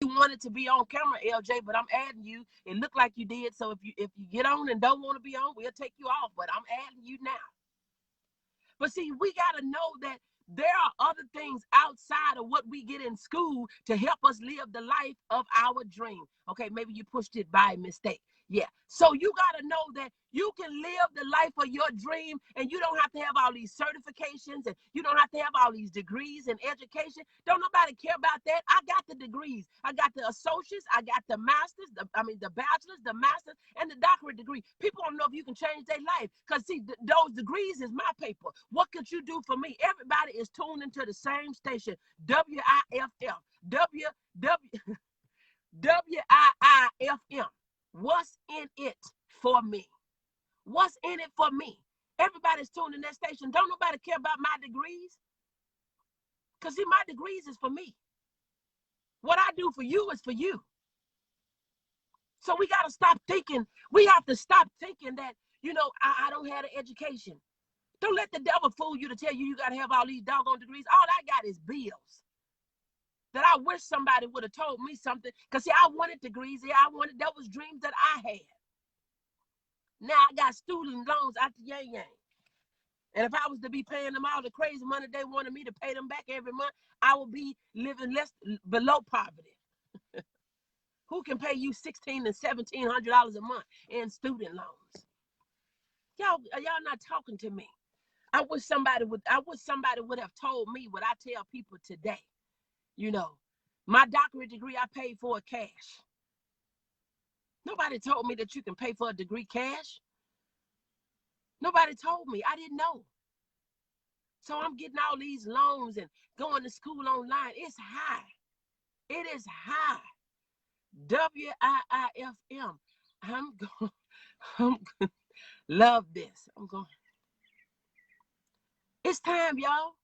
You wanted to be on camera, LJ, but I'm adding you. It looked like you did. So if you get on and don't want to be on, we'll take you off. But I'm adding you now. But see, we got to know that there are other things outside of what we get in school to help us live the life of our dream. Okay, maybe you pushed it by mistake. Yeah. So you got to know that you can live the life of your dream, and you don't have to have all these certifications, and you don't have to have all these degrees and education. Don't nobody care about that. I got the degrees. I got the associates. I got the masters, the bachelors, the masters, and the doctorate degree. People don't know if you can change their life because, see, those degrees is my paper. What could you do for me? Everybody is tuned into the same station, WIFM. WIIFM. What's in it for me? What's in it for me? Everybody's tuned in that station. Don't nobody care about my degrees. Because, see, my degrees is for me. What I do for you is for you. So we got to stop thinking. We have to stop thinking that, I don't have an education. Don't let the devil fool you to tell you got to have all these doggone degrees. All I got is bills. That I wish somebody would have told me something. Because, see, I wanted degrees. Yeah, that was dreams that I had. Now I got student loans out the yang. And if I was to be paying them all the crazy money they wanted me to pay them back every month, I would be living below poverty. Who can pay you $1,600 and $1,700 a month in student loans? Y'all not talking to me. I wish somebody would have told me what I tell people today. My doctorate degree, I paid for it cash. Nobody told me that you can pay for a degree cash. Nobody told me. I didn't know. So I'm getting all these loans and going to school online. It's high. It is high. WIIFM. I'm going to love this. It's time, y'all.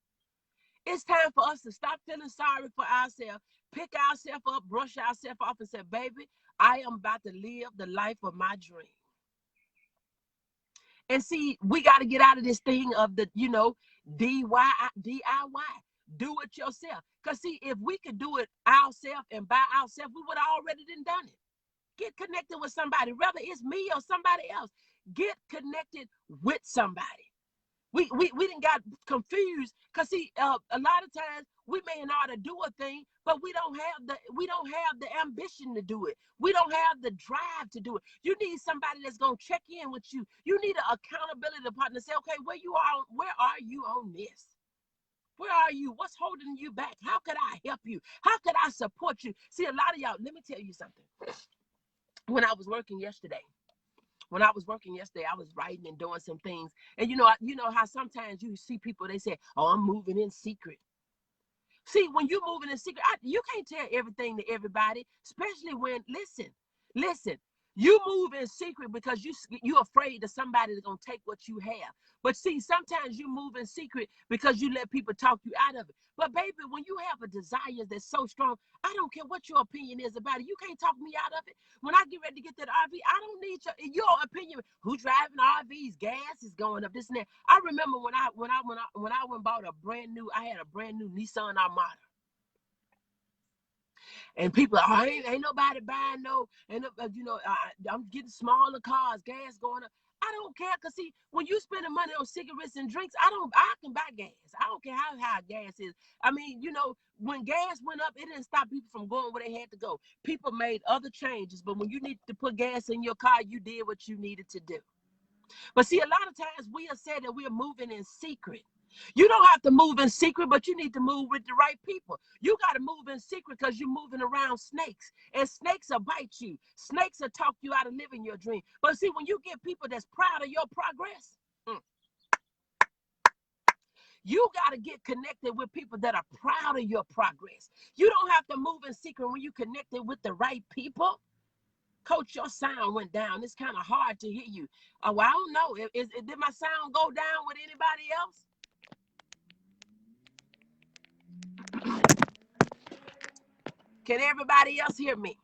It's time for us to stop feeling sorry for ourselves, pick ourselves up, brush ourselves off, and say, baby, I am about to live the life of my dream. And see, we got to get out of this thing of the, DIY. Do it yourself. Because, see, if we could do it ourselves and by ourselves, we would have already done it. Get connected with somebody, whether it's me or somebody else. Get connected with somebody. We didn't got confused because, see, a lot of times we may know how to do a thing, but we don't have the ambition to do it. We don't have the drive to do it. You need somebody that's gonna check in with you. You need an accountability partner. Say, okay, where are you on this? Where are you? What's holding you back? How could I help you? How could I support you? See, a lot of y'all, let me tell you something. When I was working yesterday, I was writing and doing some things. And you know how sometimes you see people, they say, oh, I'm moving in secret. See, when you're moving in secret, you can't tell everything to everybody, especially when, listen, you move in secret because you're afraid that somebody's going to take what you have. But see, sometimes you move in secret because you let people talk you out of it. But baby, when you have a desire that's so strong, I don't care what your opinion is about it. You can't talk me out of it. When I get ready to get that RV, I don't need your opinion. Who's driving RVs? Gas is going up. This and that. I remember when I went and bought I had a brand new Nissan Armada. And people, oh, ain't nobody buying no, and I'm getting smaller cars, gas going up. I don't care, cause see, when you spending money on cigarettes and drinks, I can buy gas. I don't care how high gas is. I mean, when gas went up, it didn't stop people from going where they had to go. People made other changes, but when you needed to put gas in your car, you did what you needed to do. But see, a lot of times we have said that we're moving in secret. You don't have to move in secret, but you need to move with the right people. You got to move in secret because you're moving around snakes, and snakes will bite you. Snakes will talk you out of living your dream. But see, when you get people that's proud of your progress, you got to get connected with people that are proud of your progress. You don't have to move in secret when you connected with the right people. Coach, your sound went down. It's kind of hard to hear you. Oh, well, I don't know. Did my sound go down with anybody else? Can everybody else hear me?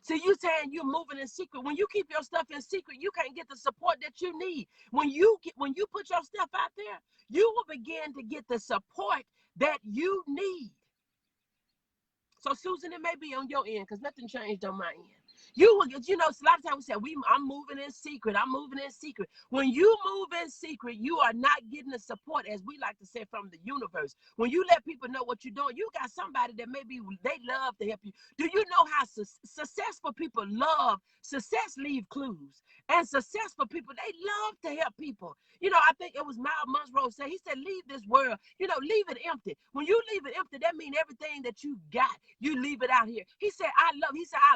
See, you saying you're moving in secret. When you keep your stuff in secret, you can't get the support that you need. When you put your stuff out there, you will begin to get the support that you need. So, Susan, it may be on your end because nothing changed on my end. You will get, a lot of times we say, I'm moving in secret. I'm moving in secret. When you move in secret, you are not getting the support, as we like to say, from the universe. When you let people know what you're doing, you got somebody that maybe they love to help you. Do you know how successful people love? Success leave clues. And successful people, they love to help people. I think it was Miles Monroe said, he said, leave this world, leave it empty. When you leave it empty, that means everything that you got, you leave it out here. He said, I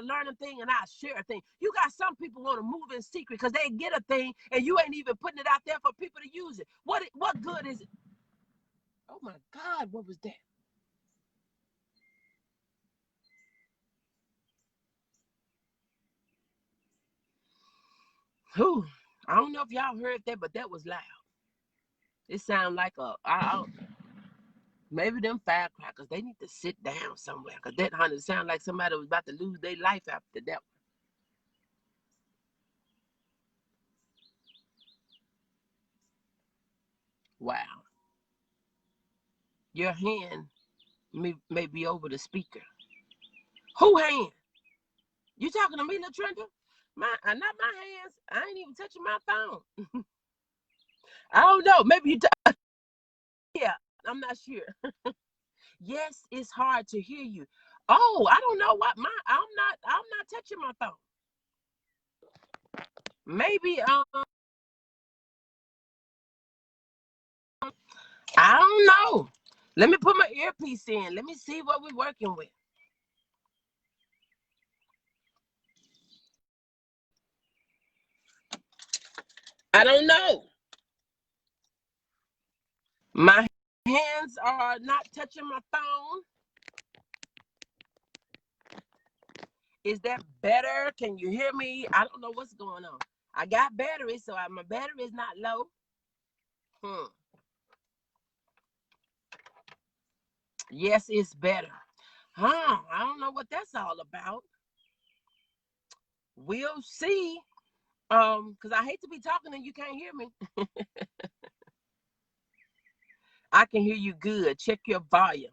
learn a thing and I share a thing. You got some people want to move in secret because they get a thing and you ain't even putting it out there for people to use it. What good is it? Oh my God, what was that? Whew. I don't know if y'all heard that, but that was loud. It sounded like maybe them firecrackers, they need to sit down somewhere because that honey sound like somebody was about to lose their life after that. Wow. Your hand may be over the speaker. Who hand? You talking to me, LaTrenta? Not my hands. I ain't even touching my phone. I don't know. Maybe you. Yeah, I'm not sure. Yes, it's hard to hear you. Oh, I don't know what I'm not touching my phone. Maybe I don't know. Let me put my earpiece in. Let me see what we're working with. I don't know. My hands are not touching my phone. Is that better? Can you hear me? I don't know what's going on. I got battery, so my battery is not low. Yes, it's better. I don't know what that's all about. We'll see. Because I hate to be talking and you can't hear me. I can hear you good. Check your volume.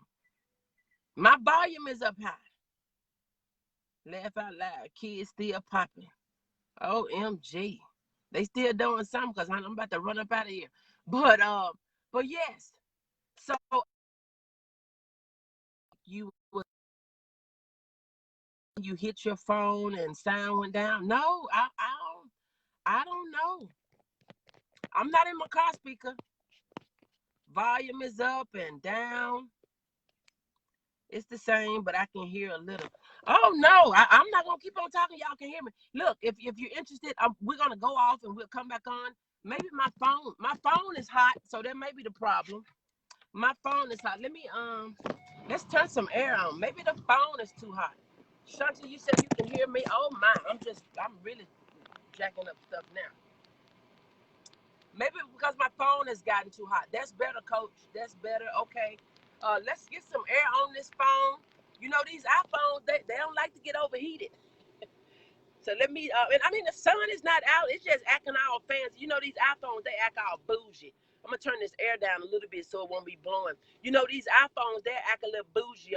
My volume is up high. Laugh out loud. Kids still popping. OMG. They still doing something because I'm about to run up out of here. But yes. So you hit your phone and sound went down. No, I don't know. I'm not in my car speaker. volume is up and down. It's the same, but I can hear a little. Oh no, I'm not gonna keep on talking. Y'all can hear me. Look, if you're interested, we're gonna go off and we'll come back on. Maybe my phone is hot, so that may be the problem. My phone is hot. Let's turn some air on. Maybe the phone is too hot. Shanti, you said you can hear me. Oh my, I'm really jacking up stuff now. Maybe because my phone has gotten too hot. That's better, coach. That's better. Okay. Let's get some air on this phone. You know, these iPhones, they don't like to get overheated. So let me, and I mean, the sun is not out. It's just acting all fancy. You know, these iPhones, they act all bougie. I'm going to turn this air down a little bit so it won't be blowing. You know, these iPhones, they act a little bougie.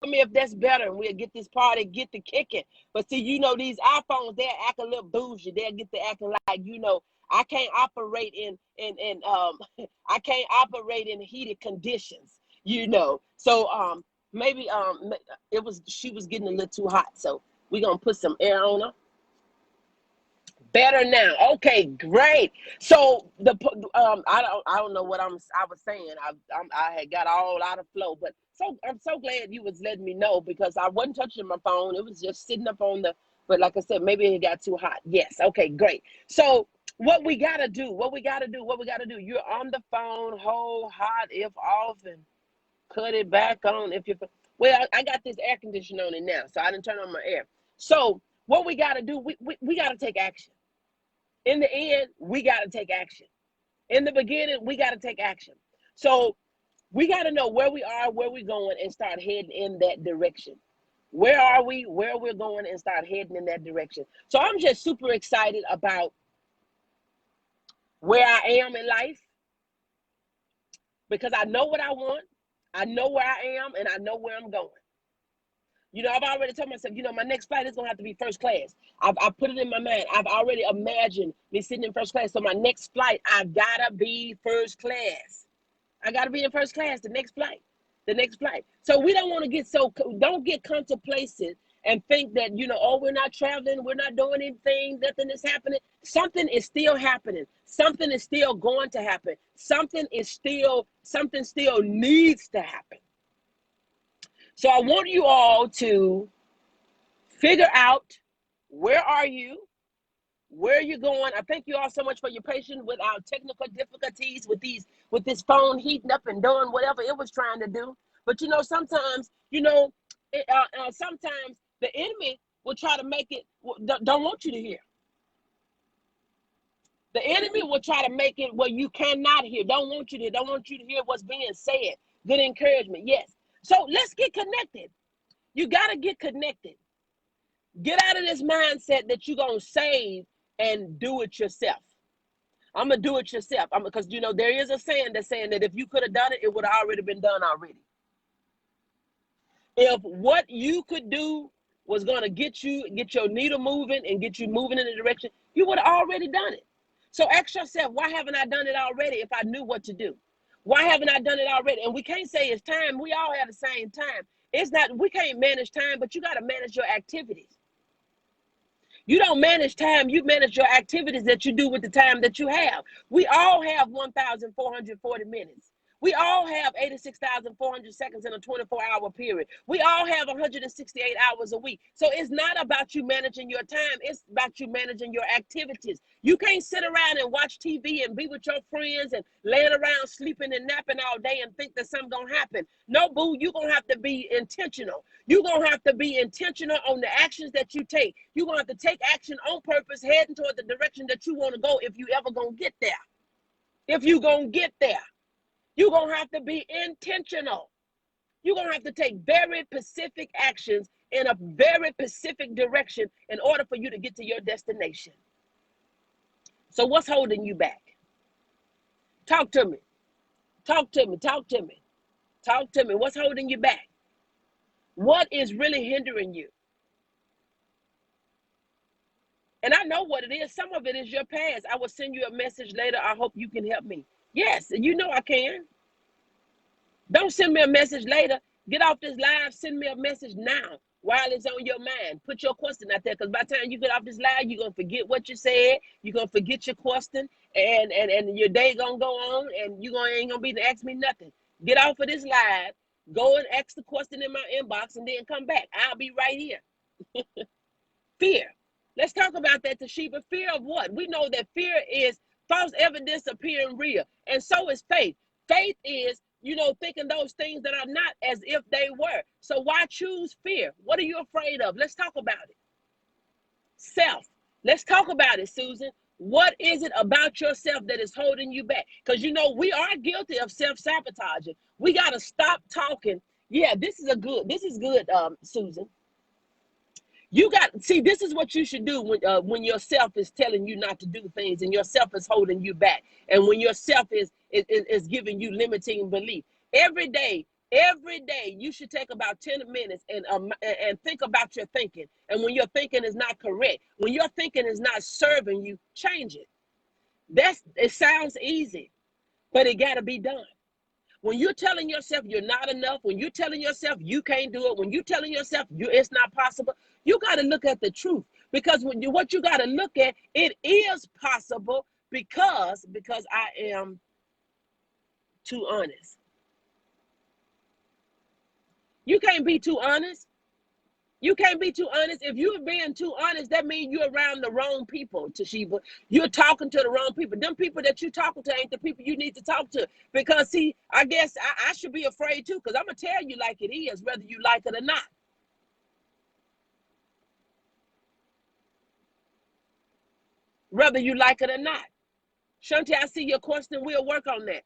Me if that's better and we'll get this party, get the kicking. But see, you know, these iPhones, they'll act a little bougie. They'll get to acting like, you know, I can't operate in I can't operate in heated conditions, you know. So maybe she was getting a little too hot. So we're gonna put some air on her. Better now. Okay, great. So I don't know what I was saying. I had got all out of flow, but I'm so glad you was letting me know because I wasn't touching my phone. It was just sitting up on the. But like I said, maybe it got too hot. Yes. Okay, great. So what we gotta do? You're on the phone. Hold hot if off and cut it back on if you. Well, I got this air conditioner on it now, so I didn't turn on my air. So what we gotta do? We gotta take action. In the end, we got to take action. In the beginning, we got to take action. So we got to know where we are, where we're going, and start heading in that direction. Where are we, where we're going, and start heading in that direction. So I'm just super excited about where I am in life because I know what I want. I know where I am, and I know where I'm going. You know, I've already told myself, you know, my next flight is going to have to be first class. I've put it in my mind. I've already imagined me sitting in first class. So my next flight, I've got to be first class. I got to be in first class the next flight. So we don't want to don't get complacent and think that, you know, oh, we're not traveling. We're not doing anything. Nothing is happening. Something is still happening. Something is still going to happen. Something still needs to happen. So I want you all to figure out where are you, where are you going. I thank you all so much for your patience with our technical difficulties with this phone heating up and doing whatever it was trying to do. But you know, sometimes sometimes the enemy will try to make it don't want you to hear. The enemy will try to make it where you cannot hear. Don't want you to hear what's being said. Good encouragement, yes. So let's get connected. You got to get connected. Get out of this mindset that you're going to save and do it yourself. I'm going to do it yourself. Because, you know, there is a saying that's saying that if you could have done it, it would have already been done already. If what you could do was going to get your needle moving and get you moving in the direction, you would have already done it. So ask yourself, why haven't I done it already if I knew what to do? Why haven't I done it already? And we can't say it's time. We all have the same time. It's not, we can't manage time, but you got to manage your activities. You don't manage time, you manage your activities that you do with the time that you have. We all have 1,440 minutes. We all have 86,400 seconds in a 24-hour period. We all have 168 hours a week. So it's not about you managing your time. It's about you managing your activities. You can't sit around and watch TV and be with your friends and laying around sleeping and napping all day and think that something's going to happen. No, boo, you're going to have to be intentional. You're going to have to be intentional on the actions that you take. You're going to have to take action on purpose, heading toward the direction that you want to go if you ever going to get there. If you're going to get there. You're going to have to be intentional. You're going to have to take very specific actions in a very specific direction in order for you to get to your destination. So what's holding you back? Talk to me. Talk to me. Talk to me. Talk to me. What's holding you back? What is really hindering you? And I know what it is. Some of it is your past. I will send you a message later. I hope you can help me. Yes, you know I can. Don't send me a message later. Get off this live. Send me a message now while it's on your mind. Put your question out there, because by the time you get off this live, you're going to forget what you said. You're going to forget your question, and your day going to go on, and you ain't going to be to ask me nothing. Get off of this live. Go and ask the question in my inbox, and then come back. I'll be right here. Fear. Let's talk about that, Toshiba. Fear of what? We know that fear is false evidence appearing real, and so is faith. Faith is, thinking those things that are not as if they were. So why choose fear? What are you afraid of? Let's talk about it. Self. Let's talk about it, Susan. What is it about yourself that is holding you back? Because, we are guilty of self-sabotaging. We got to stop talking. Yeah, this is good, Susan. This is what you should do when yourself is telling you not to do things and yourself is holding you back. And when yourself is giving you limiting belief. Every day, you should take about 10 minutes and think about your thinking. And when your thinking is not correct, when your thinking is not serving you, change it. It sounds easy, but it got to be done. When you're telling yourself you're not enough, when you're telling yourself you can't do it, when you're telling yourself it's not possible, you got to look at the truth. Because what you got to look at, it is possible because I am too honest. You can't be too honest. You can't be too honest. If you're being too honest, that means you're around the wrong people, Toshiba. You're talking to the wrong people. Them people that you're talking to ain't the people you need to talk to. Because, see, I guess I should be afraid too, because I'm going to tell you like it is, whether you like it or not. Whether you like it or not. Shanti, I see your question. We'll work on that.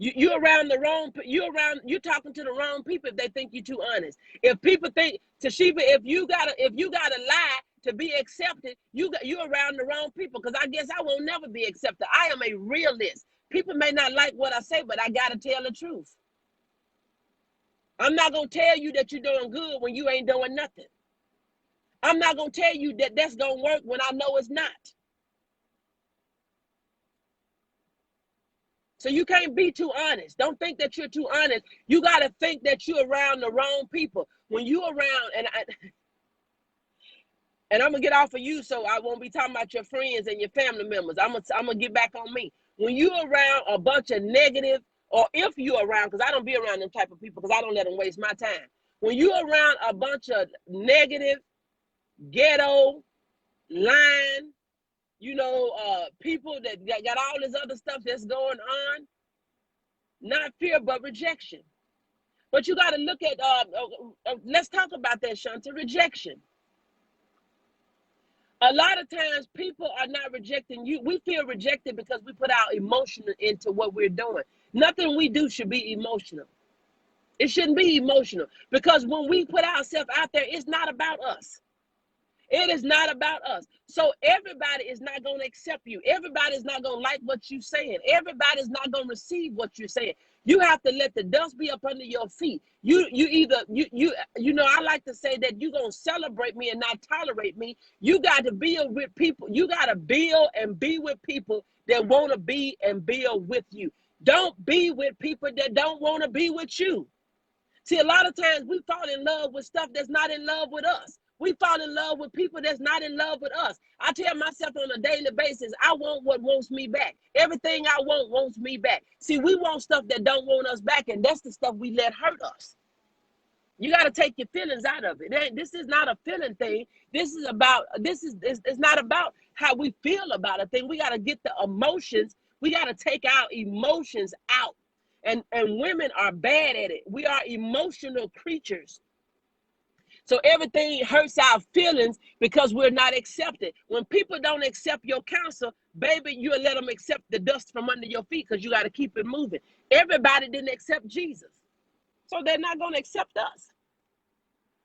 You're talking to the wrong people if they think you're too honest. If people think, Toshiba, if you gotta lie to be accepted, you're around the wrong people, because I guess I won't never be accepted. I am a realist. People may not like what I say, but I gotta tell the truth. I'm not gonna tell you that you're doing good when you ain't doing nothing. I'm not gonna tell you that that's gonna work when I know it's not. So you can't be too honest. Don't think that you're too honest. You got to think that you're around the wrong people. When you're around, and I'm going to get off of you, so I won't be talking about your friends and your family members. I'm going to get back on me. When you're around a bunch of negative, or if you're around, because I don't be around them type of people, because I don't let them waste my time. When you're around a bunch of negative, ghetto, lying, people that got all this other stuff that's going on, not fear, but rejection. But you got to look at, let's talk about that, Shanta, rejection. A lot of times people are not rejecting you. We feel rejected because we put our emotion into what we're doing. Nothing we do should be emotional. It shouldn't be emotional, because when we put ourselves out there, it's not about us. It is not about us. So everybody is not going to accept you. Everybody's not going to like what you're saying. Everybody's not going to receive what you're saying. You have to let the dust be up under your feet. I like to say that you're going to celebrate me and not tolerate me. You got to build with people. You got to build and be with people that want to be and build with you. Don't be with people that don't want to be with you. See, a lot of times we fall in love with stuff that's not in love with us. We fall in love with people that's not in love with us. I tell myself on a daily basis, I want what wants me back. Everything I want wants me back. See, we want stuff that don't want us back, and that's the stuff we let hurt us. You got to take your feelings out of it. This is not a feeling thing. It's not about how we feel about a thing. We got to get the emotions. We got to take our emotions out. And women are bad at it. We are emotional creatures. So everything hurts our feelings because we're not accepted. When people don't accept your counsel, baby, you'll let them accept the dust from under your feet, because you got to keep it moving. Everybody didn't accept Jesus. So they're not going to accept us.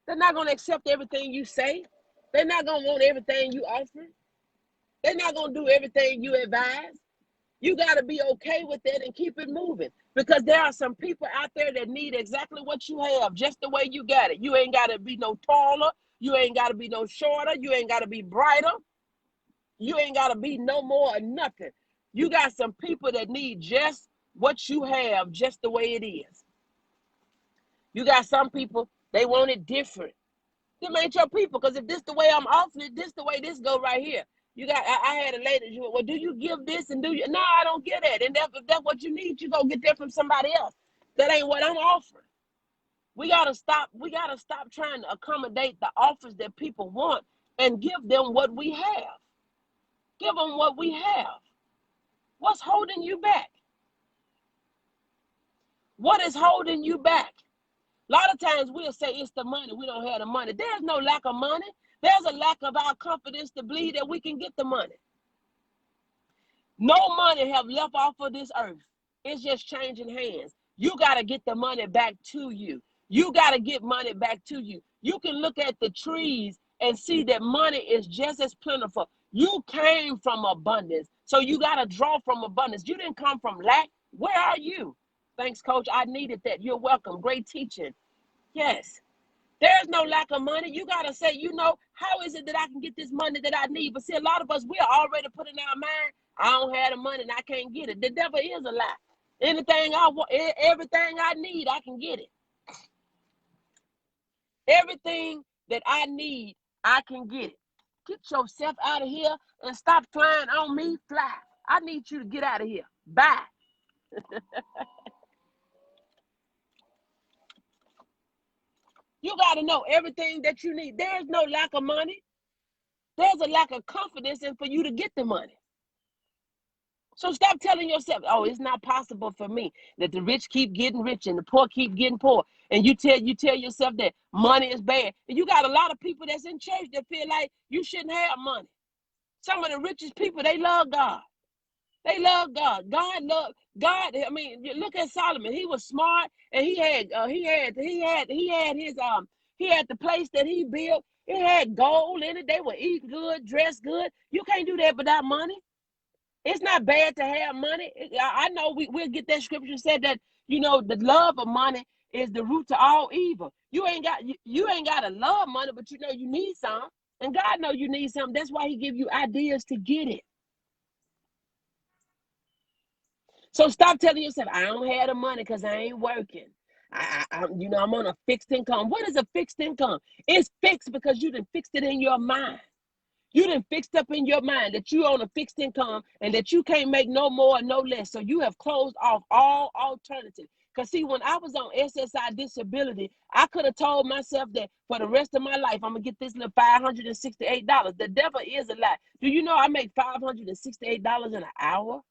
They're not going to accept everything you say. They're not going to want everything you offer. They're not going to do everything you advise. You got to be okay with that and keep it moving, because there are some people out there that need exactly what you have, just the way you got it. You ain't got to be no taller. You ain't got to be no shorter. You ain't got to be brighter. You ain't got to be no more or nothing. You got some people that need just what you have, just the way it is. You got some people, they want it different. Them ain't your people, because if this the way I'm offering it, this the way this go right here. You got, I had a lady, well, do you give this and do you? No, I don't get that. And if that's what you need, you go get that from somebody else. That ain't what I'm offering. We gotta stop trying to accommodate the offers that people want and give them what we have. Give them what we have. What's holding you back? What is holding you back? A lot of times we'll say it's the money. We don't have the money. There's no lack of money. There's a lack of our confidence to believe that we can get the money. No money have left off of this earth. It's just changing hands. You got to get the money back to you. You got to get money back to you. You can look at the trees and see that money is just as plentiful. You came from abundance, so you got to draw from abundance. You didn't come from lack. Where are you? Thanks, Coach. I needed that. You're welcome. Great teaching. Yes. There's no lack of money. You got to say, how is it that I can get this money that I need? But see, a lot of us, we are already putting our mind, I don't have the money and I can't get it. The devil is a lie. Anything I want, everything I need, I can get it. Everything that I need, I can get it. Get yourself out of here and stop flying on me. Fly. I need you to get out of here. Bye. You got to know everything that you need. There's no lack of money. There's a lack of confidence in for you to get the money. So stop telling yourself, oh, it's not possible for me, that the rich keep getting rich and the poor keep getting poor. And you tell yourself that money is bad. And you got a lot of people that's in church that feel like you shouldn't have money. Some of the richest people, they love God. They love God. God. I mean, look at Solomon. He was smart, and he had the place that he built. It had gold in it. They would eat good, dress good. You can't do that without money. It's not bad to have money. I know we'll get that scripture said that, the love of money is the root to all evil. You ain't got to love money, but you need some. And God know you need some. That's why he give you ideas to get it. So stop telling yourself, I don't have the money because I ain't working. I'm on a fixed income. What is a fixed income? It's fixed because you done fixed it in your mind. You done fixed up in your mind that you own a fixed income and that you can't make no more, no less. So you have closed off all alternatives. Because see, when I was on SSI disability, I could have told myself that for the rest of my life, I'm going to get this little $568. The devil is a lie. Do you know I make $568 in an hour?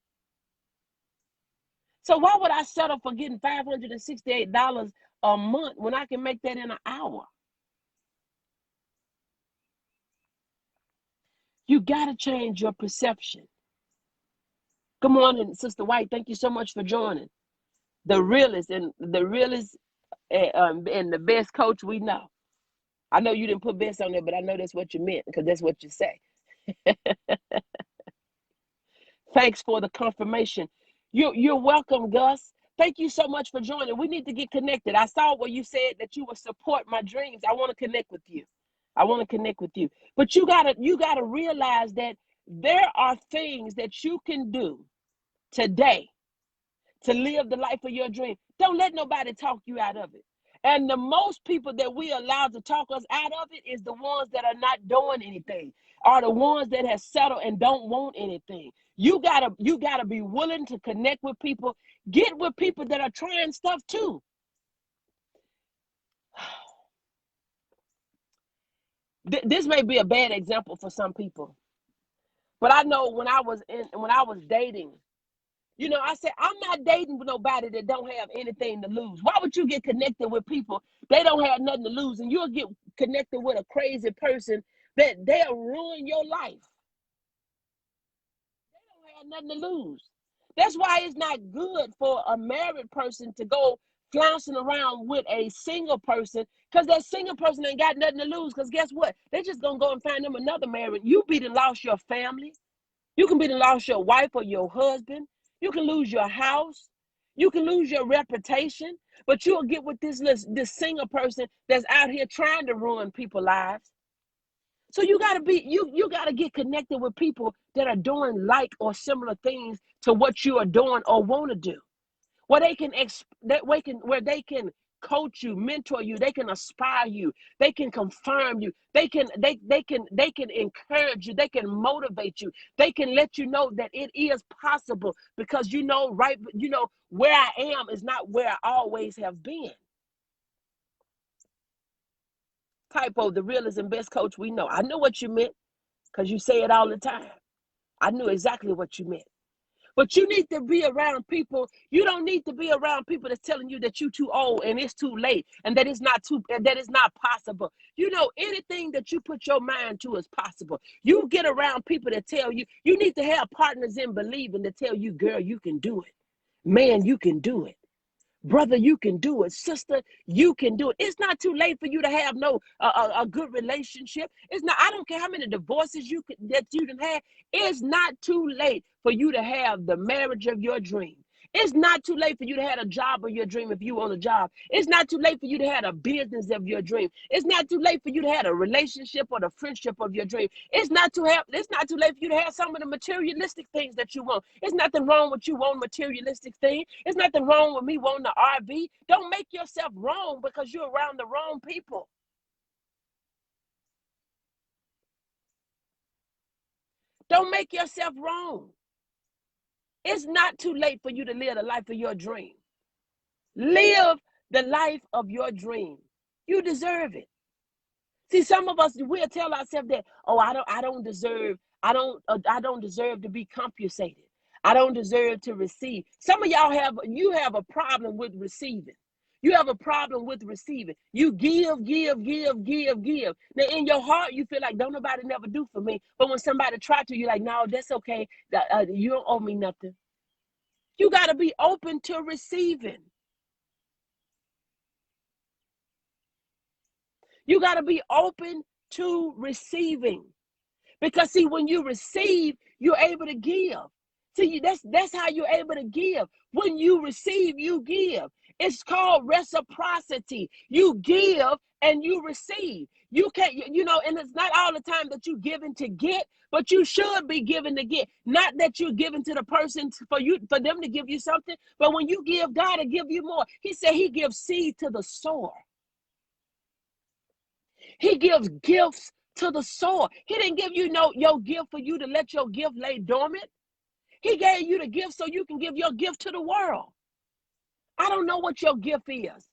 So why would I settle for getting $568 a month when I can make that in an hour? You got to change your perception. Good morning, Sister White. Thank you so much for joining. The realest and the best coach we know. I know you didn't put best on there, but I know that's what you meant, because that's what you say. Thanks for the confirmation. You're welcome, Gus. Thank you so much for joining. We need to get connected. I saw where you said that you would support my dreams. I want to connect with you. But you gotta realize that there are things that you can do today to live the life of your dream. Don't let nobody talk you out of it. And the most people that we allow to talk us out of it is the ones that are not doing anything, are the ones that have settled and don't want anything. You gotta be willing to connect with people. Get with people that are trying stuff too. This may be a bad example for some people, but I know when I was dating, I said, I'm not dating with nobody that don't have anything to lose. Why would you get connected with people they don't have nothing to lose, and you'll get connected with a crazy person that they'll ruin your life? They don't have nothing to lose. That's why it's not good for a married person to go flouncing around with a single person, because that single person ain't got nothing to lose. Because guess what? They're just going to go and find them another married. You be done lost your family. You can be done lost your wife or your husband. You can lose your house. You can lose your reputation, but you'll get with this single person that's out here trying to ruin people's lives. So you gotta you gotta get connected with people that are doing like or similar things to what you are doing or want to do. Where they can where they can coach you, mentor you, they can inspire you, they can confirm you, they can encourage you, they can motivate you, they can let you know that it is possible, because where I am is not where I always have been. Typo, the realest and best coach we know. I know what you meant, because you say it all the time. I knew exactly what you meant. But you need to be around people. You don't need to be around people that's telling you that you're too old and it's too late and that that it's not possible. Anything that you put your mind to is possible. You get around people that tell you. You need to have partners in believing to tell you, girl, you can do it. Man, you can do it. Brother, you can do it. Sister, you can do it. It's not too late for you to have a good relationship. It's not. I don't care how many divorces that you can have. It's not too late for you to have the marriage of your dream. It's not too late for you to have a job of your dream if you want a job. It's not too late for you to have a business of your dream. It's not too late for you to have a relationship or the friendship of your dream. It's not too late for you to have some of the materialistic things that you want. It's nothing wrong with you wanting materialistic things. It's nothing wrong with me wanting the RV. Don't make yourself wrong because you're around the wrong people. Don't make yourself wrong. It's not too late for you to live the life of your dream. Live the life of your dream. You deserve it. See, some of us, we'll tell ourselves that, oh, I don't deserve to be compensated. I don't deserve to receive. Some of y'all have a problem with receiving. You have a problem with receiving. You give. Now in your heart, you feel like don't nobody never do for me. But when somebody try to, you're like, no, that's okay. You don't owe me nothing. You got to be open to receiving. You got to be open to receiving. Because see, when you receive, you're able to give. See, that's how you're able to give. When you receive, you give. It's called reciprocity. You give and you receive. You can't, and it's not all the time that you're giving to get, but you should be giving to get. Not that you're giving to the person for them to give you something, but when you give, God will give you more. He said he gives seed to the sower. He gives gifts to the sower. He didn't give you your gift for you to let your gift lay dormant. He gave you the gift so you can give your gift to the world. I don't know what your gift is.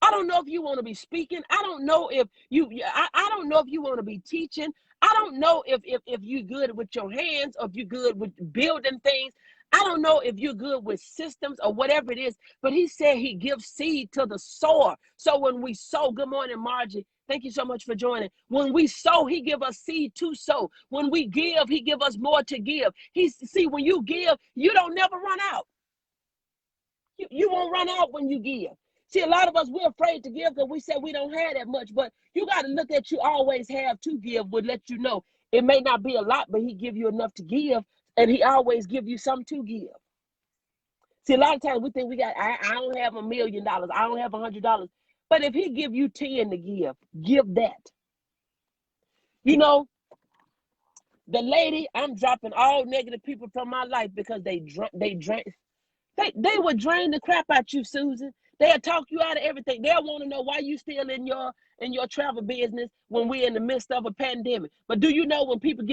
I don't know if you want to be speaking. I don't know if I don't know if you want to be teaching. I don't know if you're good with your hands or if you're good with building things. I don't know if you're good with systems or whatever it is, but he said he gives seed to the sower. So when we sow, good morning, Margie. Thank you so much for joining. When we sow, he give us seed to sow. When we give, he give us more to give. When you give, you don't never run out. You won't run out when you give. See, a lot of us, we're afraid to give because we said we don't have that much, but you got to look at you always have to give would let you know. It may not be a lot, but he give you enough to give, and he always give you some to give. See, a lot of times we think I don't have $1 million. I don't have $100. But if he give you 10 to give that. The lady, I'm dropping all negative people from my life because they would drain the crap out you, Susan. They'll talk you out of everything. They'll want to know why you still in your travel business when we're in the midst of a pandemic. But do you know when people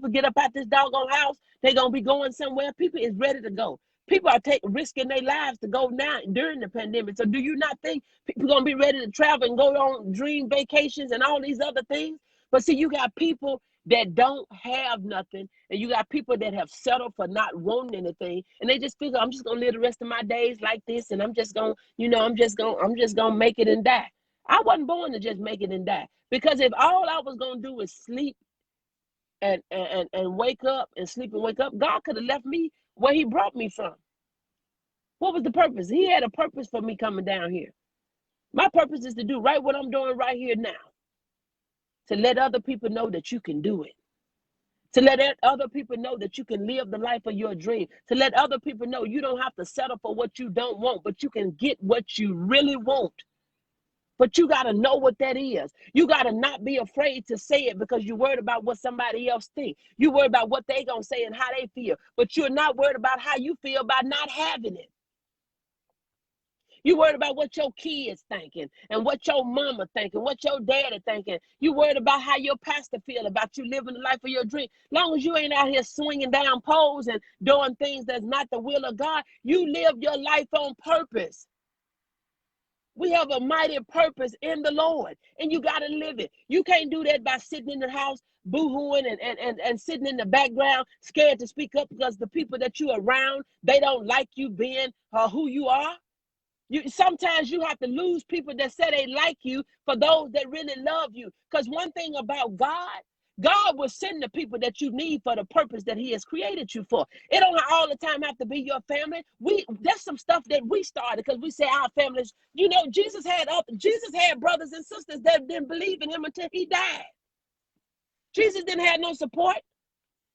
get up out this doggone house, they're gonna be going somewhere? People is ready to go. People are risking their lives to go now during the pandemic. So do you not think people are gonna be ready to travel and go on dream vacations and all these other things? But see, you got people that don't have nothing, and you got people that have settled for not wanting anything, and they just figure, I'm just gonna live the rest of my days like this, and I'm just gonna make it and die. I wasn't born to just make it and die, because if all I was gonna do is sleep and wake up and sleep and wake up, God could have left me where he brought me from. What was the purpose? He had a purpose for me coming down here. My purpose is to do right what I'm doing right here now, to let other people know that you can do it. To let other people know that you can live the life of your dream. To let other people know you don't have to settle for what you don't want, but you can get what you really want. But you got to know what that is. You got to not be afraid to say it because you're worried about what somebody else thinks. You're worried about what they going to say and how they feel. But you're not worried about how you feel about not having it. You worried about what your kids thinking and what your mama thinking, what your daddy thinking. You worried about how your pastor feel about you living the life of your dream. Long as you ain't out here swinging down poles and doing things that's not the will of God, you live your life on purpose. We have a mighty purpose in the Lord, and you got to live it. You can't do that by sitting in the house, boo-hooing and sitting in the background, scared to speak up because the people that you are around, they don't like you being who you are. Sometimes you have to lose people that say they like you for those that really love you. Because one thing about God, God will send the people that you need for the purpose that he has created you for. It don't all the time have to be your family. That's some stuff that we started because we say our families, Jesus had brothers and sisters that didn't believe in him until he died. Jesus didn't have no support.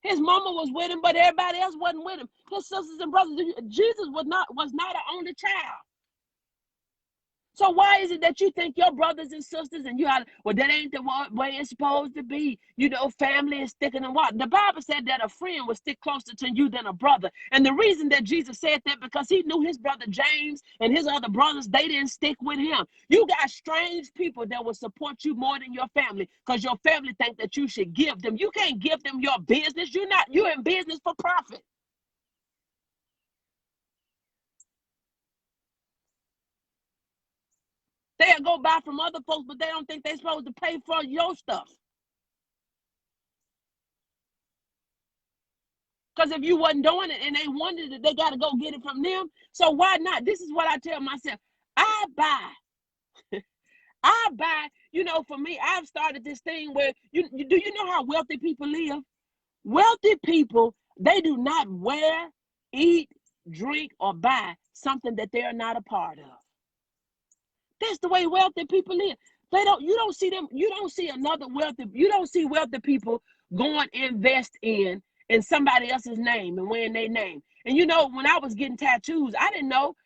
His mama was with him, but everybody else wasn't with him. His sisters and brothers, Jesus was not an only child. So why is it that you think your brothers and sisters and that ain't the way it's supposed to be? Family is thicker than water. The Bible said that a friend will stick closer to you than a brother. And the reason that Jesus said that because he knew his brother James and his other brothers, they didn't stick with him. You got strange people that will support you more than your family because your family think that you should give them. You can't give them your business. You're in business for profit. They'll go buy from other folks, but they don't think they're supposed to pay for your stuff. Because if you wasn't doing it and they wanted it, they got to go get it from them. So why not? This is what I tell myself. I buy. For me, I've started this thing where, do you know how wealthy people live? Wealthy people, they do not wear, eat, drink, or buy something that they're not a part of. That's the way wealthy people live. You don't see wealthy people going invest in somebody else's name and wearing their name. And when I was getting tattoos, I didn't know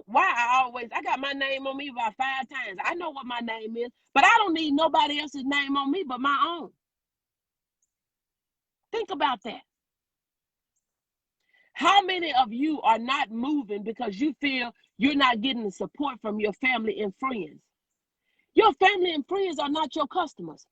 why I got my name on me about 5 times. I know what my name is, but I don't need nobody else's name on me but my own. Think about that. How many of you are not moving because you feel you're not getting the support from your family and friends? Your family and friends are not your customers.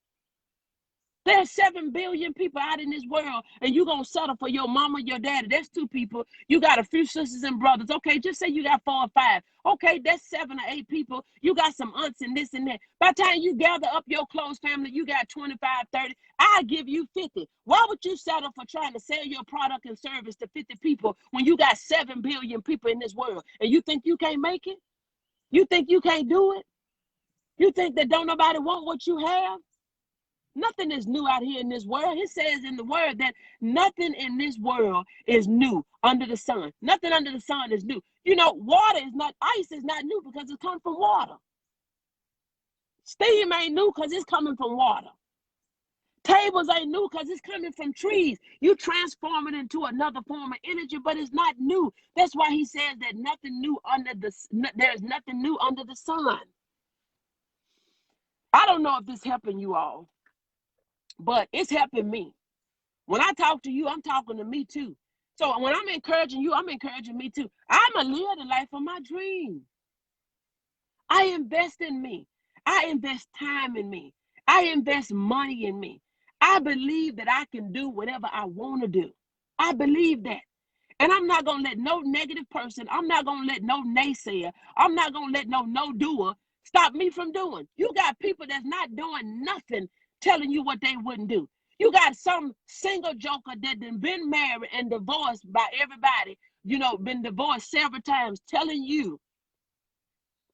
There's 7 billion people out in this world, and you're going to settle for your mama, your daddy. That's 2 people. You got a few sisters and brothers. Okay, just say you got 4 or 5. Okay, that's 7 or 8 people. You got some aunts and this and that. By the time you gather up your close family, you got 25, 30. I give you 50. Why would you settle for trying to sell your product and service to 50 people when you got 7 billion people in this world? And you think you can't make it? You think you can't do it? You think that don't nobody want what you have? Nothing is new out here in this world. It says in the word that nothing in this world is new under the sun. Nothing under the sun is new. Ice is not new because it comes from water. Steam ain't new because it's coming from water. Tables ain't new because it's coming from trees. You transform it into another form of energy, but it's not new. That's why he says that there's nothing new under the sun. I don't know if this helping you all, but it's helping me. When I talk to you, I'm talking to me too. So when I'm encouraging you, I'm encouraging me too. I'm a live the life of my dream. I invest in me. I invest time in me. I invest money in me. I believe that I can do whatever I want to do. I believe that. And I'm not going to let no negative person, I'm not going to let no naysayer, I'm not going to let no doer stop me from doing. You got people that's not doing nothing telling you what they wouldn't do. You got some single joker that done been married and divorced by everybody, been divorced several times, telling you,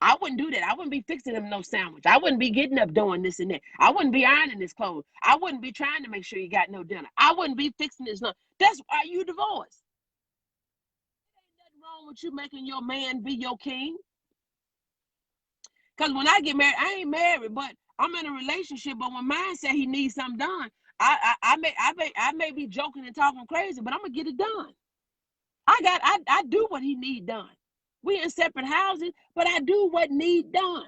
I wouldn't do that. I wouldn't be fixing him no sandwich. I wouldn't be getting up doing this and that. I wouldn't be ironing his clothes. I wouldn't be trying to make sure he got no dinner. I wouldn't be fixing his lunch. That's why you divorced. Ain't nothing wrong with you making your man be your king. Because when I get married, I ain't married, but I'm in a relationship. But when mine say he needs something done, I may be joking and talking crazy, but I'm gonna get it done. I do what he need done. We in separate houses, but I do what need done.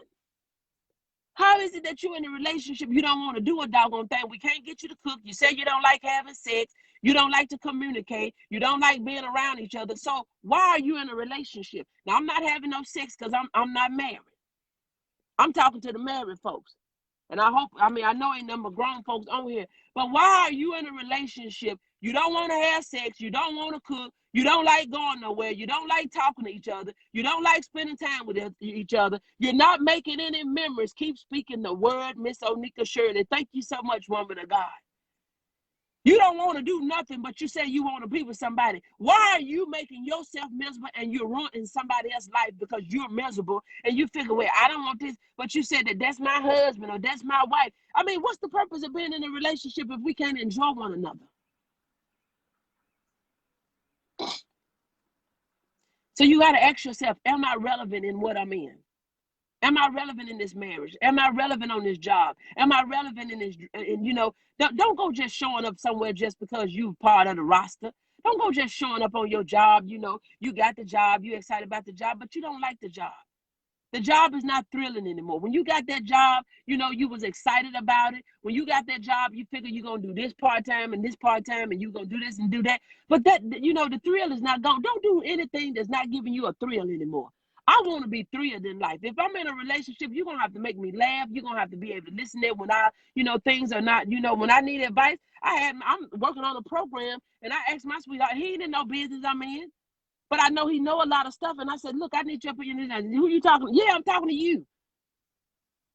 How is it that you're in a relationship, you don't want to do a doggone thing? We can't get you to cook. You say you don't like having sex. You don't like to communicate. You don't like being around each other. So why are you in a relationship? Now, I'm not having no sex because I'm not married. I'm talking to the married folks. And I know ain't number grown folks on here, but why are you in a relationship? You don't want to have sex. You don't want to cook. You don't like going nowhere. You don't like talking to each other. You don't like spending time with each other. You're not making any memories. Keep speaking the word, Miss Onika Shirley. Thank you so much, woman of God. You don't want to do nothing, but you say you want to be with somebody. Why are you making yourself miserable and you're ruining somebody else's life because you're miserable and you figure, well, I don't want this, but you said that's my husband or that's my wife. I mean, what's the purpose of being in a relationship if we can't enjoy one another? So you got to ask yourself, am I relevant in what I'm in? Am I relevant in this marriage? Am I relevant on this job? Am I relevant in this? And don't go just showing up somewhere just because you're part of the roster. Don't go just showing up on your job. You got the job, you're excited about the job, but you don't like the job. The job is not thrilling anymore. When you got that job, you was excited about it. When you got that job, you figure you're going to do this part-time and this part-time and you're going to do this and do that. But the thrill is not gone. Don't do anything that's not giving you a thrill anymore. I want to be thrilled in life. If I'm in a relationship, you're going to have to make me laugh. You're going to have to be able to listen there when things are not, when I need advice. I'm working on a program and I asked my sweetheart, he didn't know business I'm in. But I know he know a lot of stuff. And I said, look, I need your opinion. Who you talking to? Yeah, I'm talking to you.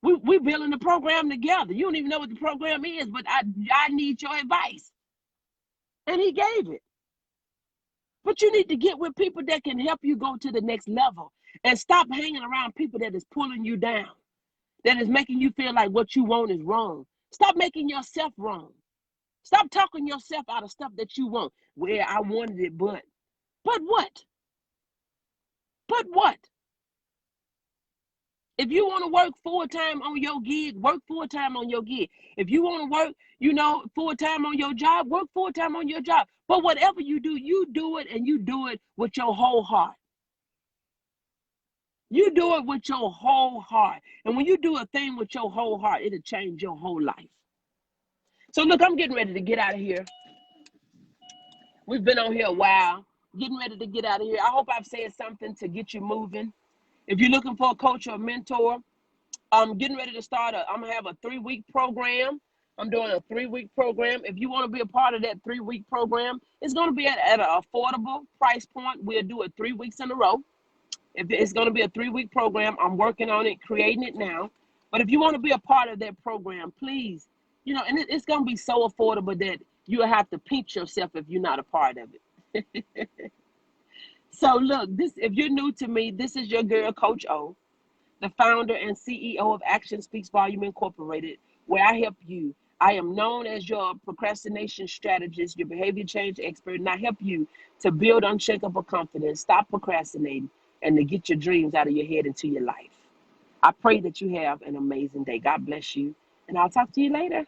We building the program together. You don't even know what the program is, but I need your advice. And he gave it. But you need to get with people that can help you go to the next level and stop hanging around people that is pulling you down, that is making you feel like what you want is wrong. Stop making yourself wrong. Stop talking yourself out of stuff that you want. Well, I wanted it, but what? But what? If you want to work full-time on your gig, work full-time on your gig. If you want to work, full-time on your job, work full-time on your job. But whatever you do it and you do it with your whole heart. You do it with your whole heart. And when you do a thing with your whole heart, it'll change your whole life. So look, I'm getting ready to get out of here. We've been on here a while. Getting ready to get out of here. I hope I've said something to get you moving. If you're looking for a coach or a mentor, I'm getting ready to start. I'm going to have a 3-week program. I'm doing a 3-week program. If you want to be a part of that 3-week program, it's going to be at an affordable price point. We'll do it 3 weeks in a row. If it's going to be a 3-week program, I'm working on it, creating it now. But if you want to be a part of that program, please, and it's going to be so affordable that you'll have to pinch yourself if you're not a part of it. So look, if you're new to me, this is your girl, Coach O, the founder and CEO of Action Speaks Volume Incorporated, where I help you. I am known as your procrastination strategist, your behavior change expert, and I help you to build unshakable confidence, stop procrastinating, and to get your dreams out of your head into your life. I pray that you have an amazing day. God bless you, and I'll talk to you later.